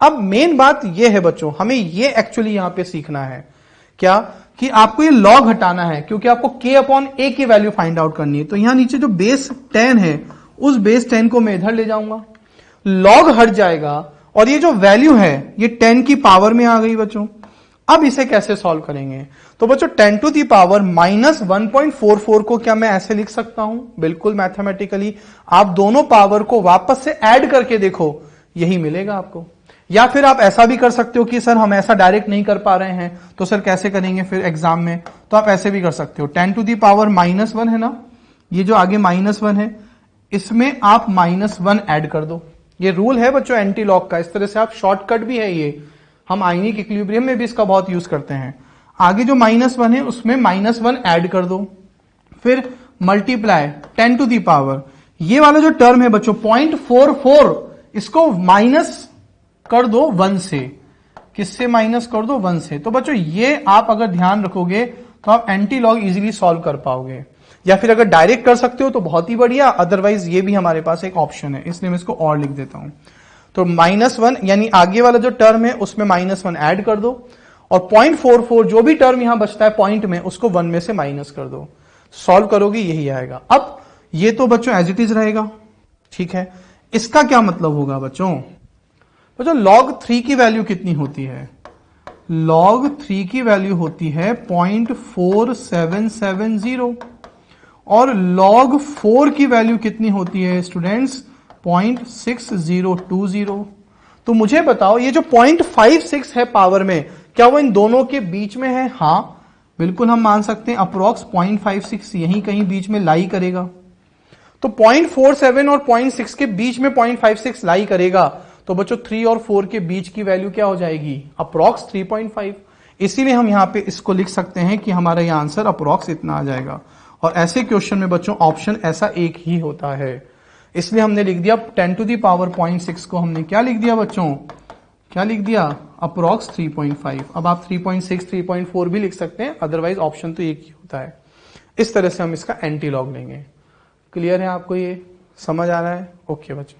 अब मेन बात ये है बच्चों, हमें ये एक्चुअली यहां पे सीखना है क्या कि आपको ये लॉग हटाना है, क्योंकि आपको K/A की वैल्यू फाइंड आउट करनी है। तो यहां नीचे जो बेस 10 है उस बेस 10 को मैं इधर ले जाऊंगा, लॉग हट जाएगा और ये जो वैल्यू है ये 10 की पावर में आ गई बच्चों। अब इसे कैसे सॉल्व करेंगे? तो बच्चों 10 टू दी पावर -1.44 को क्या मैं ऐसे लिख सकता हूं? बिल्कुल मैथमेटिकली आप दोनों पावर को वापस से ऐड करके देखो, यही मिलेगा आपको। या फिर आप ऐसा भी कर सकते हो कि सर हम ऐसा डायरेक्ट नहीं कर पा रहे हैं, तो सर कैसे करेंगे फिर एग्जाम में? तो आप ऐसे भी कर सकते हो, 10 टू दी पावर -1 है ना, ये जो आगे -1 है इसमें आप -1 ऐड कर दो। ये रूल है बच्चों एंटी लॉग का, इस तरह से आप शॉर्टकट भी है ये, हम आयनिक इक्विलिब्रियम में भी इसका बहुत यूज करते हैं। आगे जो -1 है उसमें -1 ऐड कर दो, फिर मल्टीप्लाई 10 टू दी पावर, ये वाला जो टर्म है बच्चों 0.44 इसको माइनस कर दो 1 से। किससे माइनस कर दो? 1 से। तो बच्चों ये आप अगर ध्यान रखोगे तो आप एंटी लॉग इजीली सॉल्व कर पाओगे, या फिर अगर डायरेक्ट कर सकते हो तो बहुत ही बढ़िया, अदरवाइज ये भी हमारे पास एक ऑप्शन है, इसलिए मैं इसको और लिख देता हूं। तो -1 यानी आगे वाला जो टर्म है उसमें -1 ऐड कर दो, और 0.44 जो भी टर्म यहां बचता है पॉइंट में उसको 1 में से माइनस कर दो। सॉल्व करोगे यही आएगा। अब ये तो बच्चों एज इट इज रहेगा, ठीक है। इसका क्या मतलब होगा बच्चों? log 3 की वैल्यू कितनी होती है? log 3 की वैल्यू होती है 0.4770, और log 4 की वैल्यू कितनी होती है स्टूडेंट्स? 0.6020। तो मुझे बताओ ये जो 0.56 है पावर में, क्या वो इन दोनों के बीच में है? हां बिल्कुल, हम मान सकते हैं अप्रोक्स 0.56 यहीं कहीं बीच में लाई करेगा। तो 0.47 और 0.6 के बीच में 0.56 लाई करेगा, तो बच्चों 3 और 4 के बीच की वैल्यू क्या हो जाएगी? अप्रोक्स 3.5। इसीलिए हम यहां पे इसको लिख सकते हैं कि हमारा यह आंसर अप्रोक्स इतना आ जाएगा। और ऐसे क्वेश्चन में बच्चों ऑप्शन ऐसा एक ही होता है, इसलिए हमने लिख दिया 10 टू दी पावर 0.6 को हमने क्या लिख दिया बच्चों? क्या लिख दिया? अप्रोक्स 3.5। अब आप 3.6 3.4 भी लिख सकते हैं, अदरवाइज ऑप्शन तो एक ही होता है। इस तरह से हम इसका एंटी लॉग लेंगे। क्लियर है आपको? ये समझ आ रहा है? ओके बच्चों।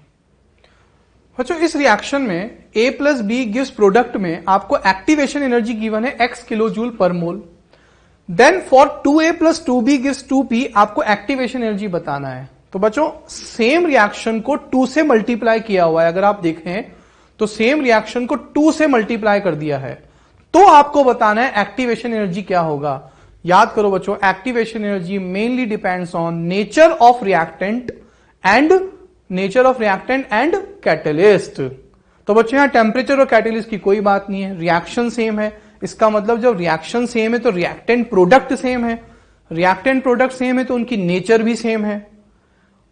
इस रिएक्शन में A plus B gives product में आपको एक्टिवेशन एनर्जी गिवन है x किलोजूल पर mole. Then for 2A plus 2B gives 2P, आपको एक्टिवेशन एनर्जी बताना है। तो बच्चों सेम रिएक्शन को 2 से मल्टीप्लाई किया हुआ है, अगर आप देखें तो सेम रिएक्शन को 2 से मल्टीप्लाई कर दिया है, तो आपको बताना है एक्टिवेशन एनर्जी क्या होगा। याद करो बच्चों, activation energy mainly depends on nature of reactant and catalyst. तो बच्चों यहां टेम्परेचर और कैटलिस्ट की कोई बात नहीं है, रिएक्शन सेम है। इसका मतलब जब रिएक्शन सेम है तो रिएक्टेंट प्रोडक्ट सेम है, रिएक्टेंट प्रोडक्ट सेम है तो उनकी नेचर भी सेम है।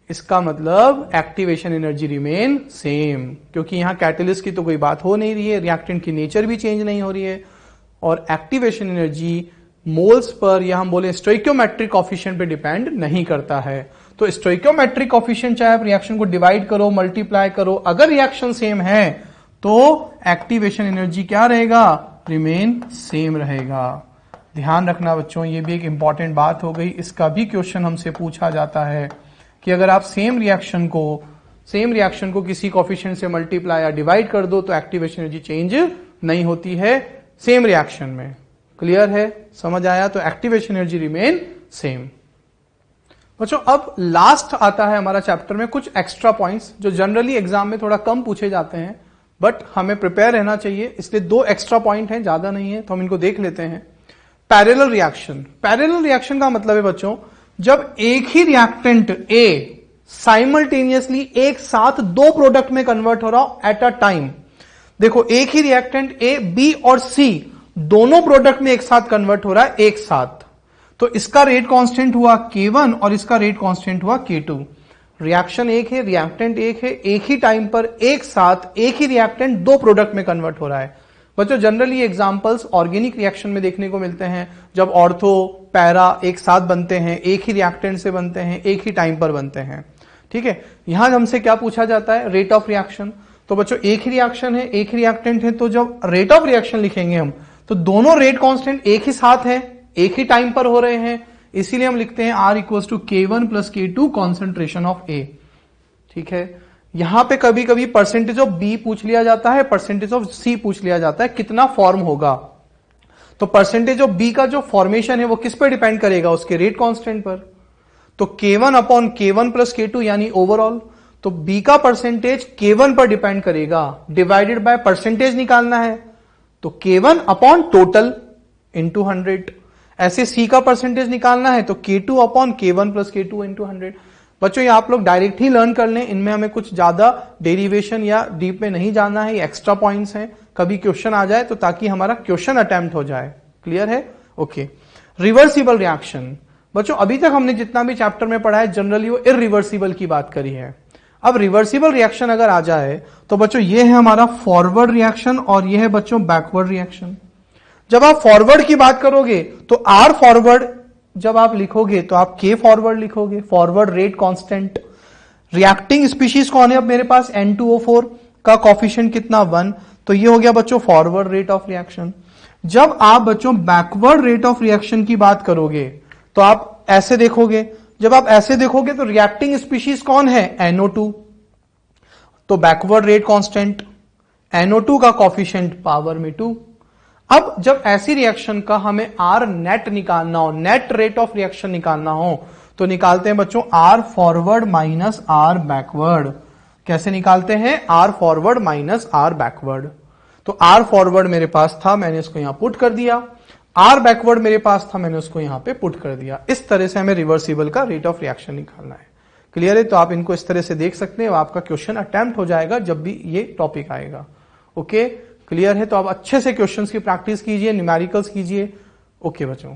इसका मतलब एक्टिवेशन एनर्जी रिमेन सेम, क्योंकि यहां कैटलिस्ट की तो कोई बात हो नहीं रही है, रिएक्टेंट की नेचर भी चेंज नहीं हो रही है। और एक्टिवेशन एनर्जी मोल्स पर या हम बोले स्टोइकियोमेट्रिक कोएफिशिएंट पे डिपेंड नहीं करता है। तो स्टोइकियोमेट्रिक कोएफिशिएंट चाहे आप रिएक्शन को डिवाइड करो, मल्टीप्लाई करो, अगर रिएक्शन सेम है तो एक्टिवेशन एनर्जी क्या रहेगा? रिमेन सेम रहेगा। ध्यान रखना बच्चों, ये भी एक इंपॉर्टेंट बात हो गई। इसका भी क्वेश्चन हमसे पूछा जाता है कि अगर आप सेम रिएक्शन को किसी कोएफिशिएंट से मल्टीप्लाई या डिवाइड कर दो तो एक्टिवेशन एनर्जी चेंज नहीं होती है सेम रिएक्शन में। क्लियर है? समझ आया? तो एक्टिवेशन एनर्जी रिमेन सेम। बच्चों अब लास्ट आता है हमारा चैप्टर में कुछ एक्स्ट्रा पॉइंट्स जो जनरली एग्जाम में थोड़ा कम पूछे जाते हैं, बट हमें प्रिपेयर रहना चाहिए, इसलिए 2 एक्स्ट्रा पॉइंट हैं, ज्यादा नहीं है, तो हम इनको देख लेते हैं। Parallel reaction. पैरेलल रिएक्शन का मतलब है बच्चों जब एक ही रिएक्टेंट A साइमल्टेनियसली एक साथ 2 प्रोडक्ट में कन्वर्ट हो रहा हो एट अ टाइम। देखो एक ही रिएक्टेंट A, B और C दोनों प्रोडक्ट में एक साथ कन्वर्ट हो रहा है एक साथ, तो इसका रेट कांस्टेंट हुआ K1 और इसका रेट कांस्टेंट हुआ K2। रिएक्शन एक है, रिएक्टेंट एक है, एक ही टाइम पर एक साथ एक ही रिएक्टेंट 2 प्रोडक्ट में कन्वर्ट हो रहा है। बच्चों जनरली एग्जांपल्स ऑर्गेनिक रिएक्शन में देखने को मिलते हैं, जब ऑर्थो पैरा एक साथ बनते हैं, एक ही रिएक्टेंट से बनते हैं, एक ही टाइम पर बनते हैं। ठीक है, यहां हमसे क्या पूछा जाता है, रेट ऑफ रिएक्शन। तो बच्चों एक ही रिएक्शन है, एक ही रिएक्टेंट है, तो जब रेट ऑफ रिएक्शन लिखेंगे हम तो दोनों रेट कांस्टेंट एक ही साथ है, एक ही टाइम पर हो रहे हैं, इसीलिए हम लिखते हैं R = K1 + K2 concentration of A। ठीक है, यहां पे कभी कभी परसेंटेज ऑफ B पूछ लिया जाता है, परसेंटेज ऑफ C पूछ लिया जाता है, कितना फॉर्म होगा। तो परसेंटेज ऑफ B का जो फॉर्मेशन है वो किस पर डिपेंड करेगा, उसके रेट कांस्टेंट पर। तो K1/K1 + K2 यानी ओवरऑल, तो B का परसेंटेज K1 पर डिपेंड करेगा, डिवाइडेड बाय परसेंटेज निकालना है तो K1/टोटल × 100। ऐसे C का परसेंटेज निकालना है तो K2/K1 + K2 × 100। बच्चों ये आप लोग डायरेक्ट ही लर्न कर लें, इनमें हमें कुछ ज्यादा डेरिवेशन या डीप में नहीं जाना है, ये एक्स्ट्रा पॉइंट्स हैं, कभी क्वेश्चन आ जाए तो ताकि हमारा क्वेश्चन अटेम्प्ट हो जाए। क्लियर है? ओके। रिवर्सिबल रिएक्शन, बच्चों अभी तक हमने जितना भी चैप्टर में पढ़ा है जनरली वो इरिवर्सिबल की बात करी है। अब रिवर्सिबल रिएक्शन अगर आ जाए तो बच्चों ये है हमारा फॉरवर्ड रिएक्शन और ये है बच्चों बैकवर्ड रिएक्शन। जब आप फॉरवर्ड की बात करोगे तो R फॉरवर्ड जब आप लिखोगे तो आप K फॉरवर्ड लिखोगे, forward rate constant. Reacting species कौन है अब मेरे पास, N2O4 का कॉफिशिएंट कितना 1, तो ये हो गया बच्चों फॉरवर्ड रेट ऑफ रिएक्शन। जब आप बच्चों बैकवर्ड रेट ऑफ रिएक्शन की बात करोगे तो आप ऐसे देखोगे, जब आप ऐसे देखोगे तो रिएक्टिंग स्पीशीज कौन है, NO2, तो बैकवर्ड रेट कांस्टेंट, NO2 का कॉफिशिएंट पावर में 2। अब जब ऐसी रिएक्शन का हमें R नेट निकालना हो, नेट रेट ऑफ रिएक्शन निकालना हो, तो निकालते हैं बच्चों R forward minus R backward. कैसे निकालते हैं, R forward minus R backward. तो R फॉरवर्ड मेरे पास था, मैंने इसको यहां पुट कर दिया, R बैकवर्ड मेरे पास था, मैंने उसको यहां पे पुट कर दिया। इस तरह से हमें रिवर्सिबल का रेट ऑफ रिएक्शन निकालना है। क्लियर है? तो आप इनको इस तरह से देख सकते हैं, आपका क्वेश्चन अटेम्प्ट हो जाएगा जब भी ये टॉपिक आएगा। ओके, क्लियर है? तो आप अच्छे से क्वेश्चंस की प्रैक्टिस कीजिए, न्यूमेरिकल्स कीजिए। ओके बच्चों।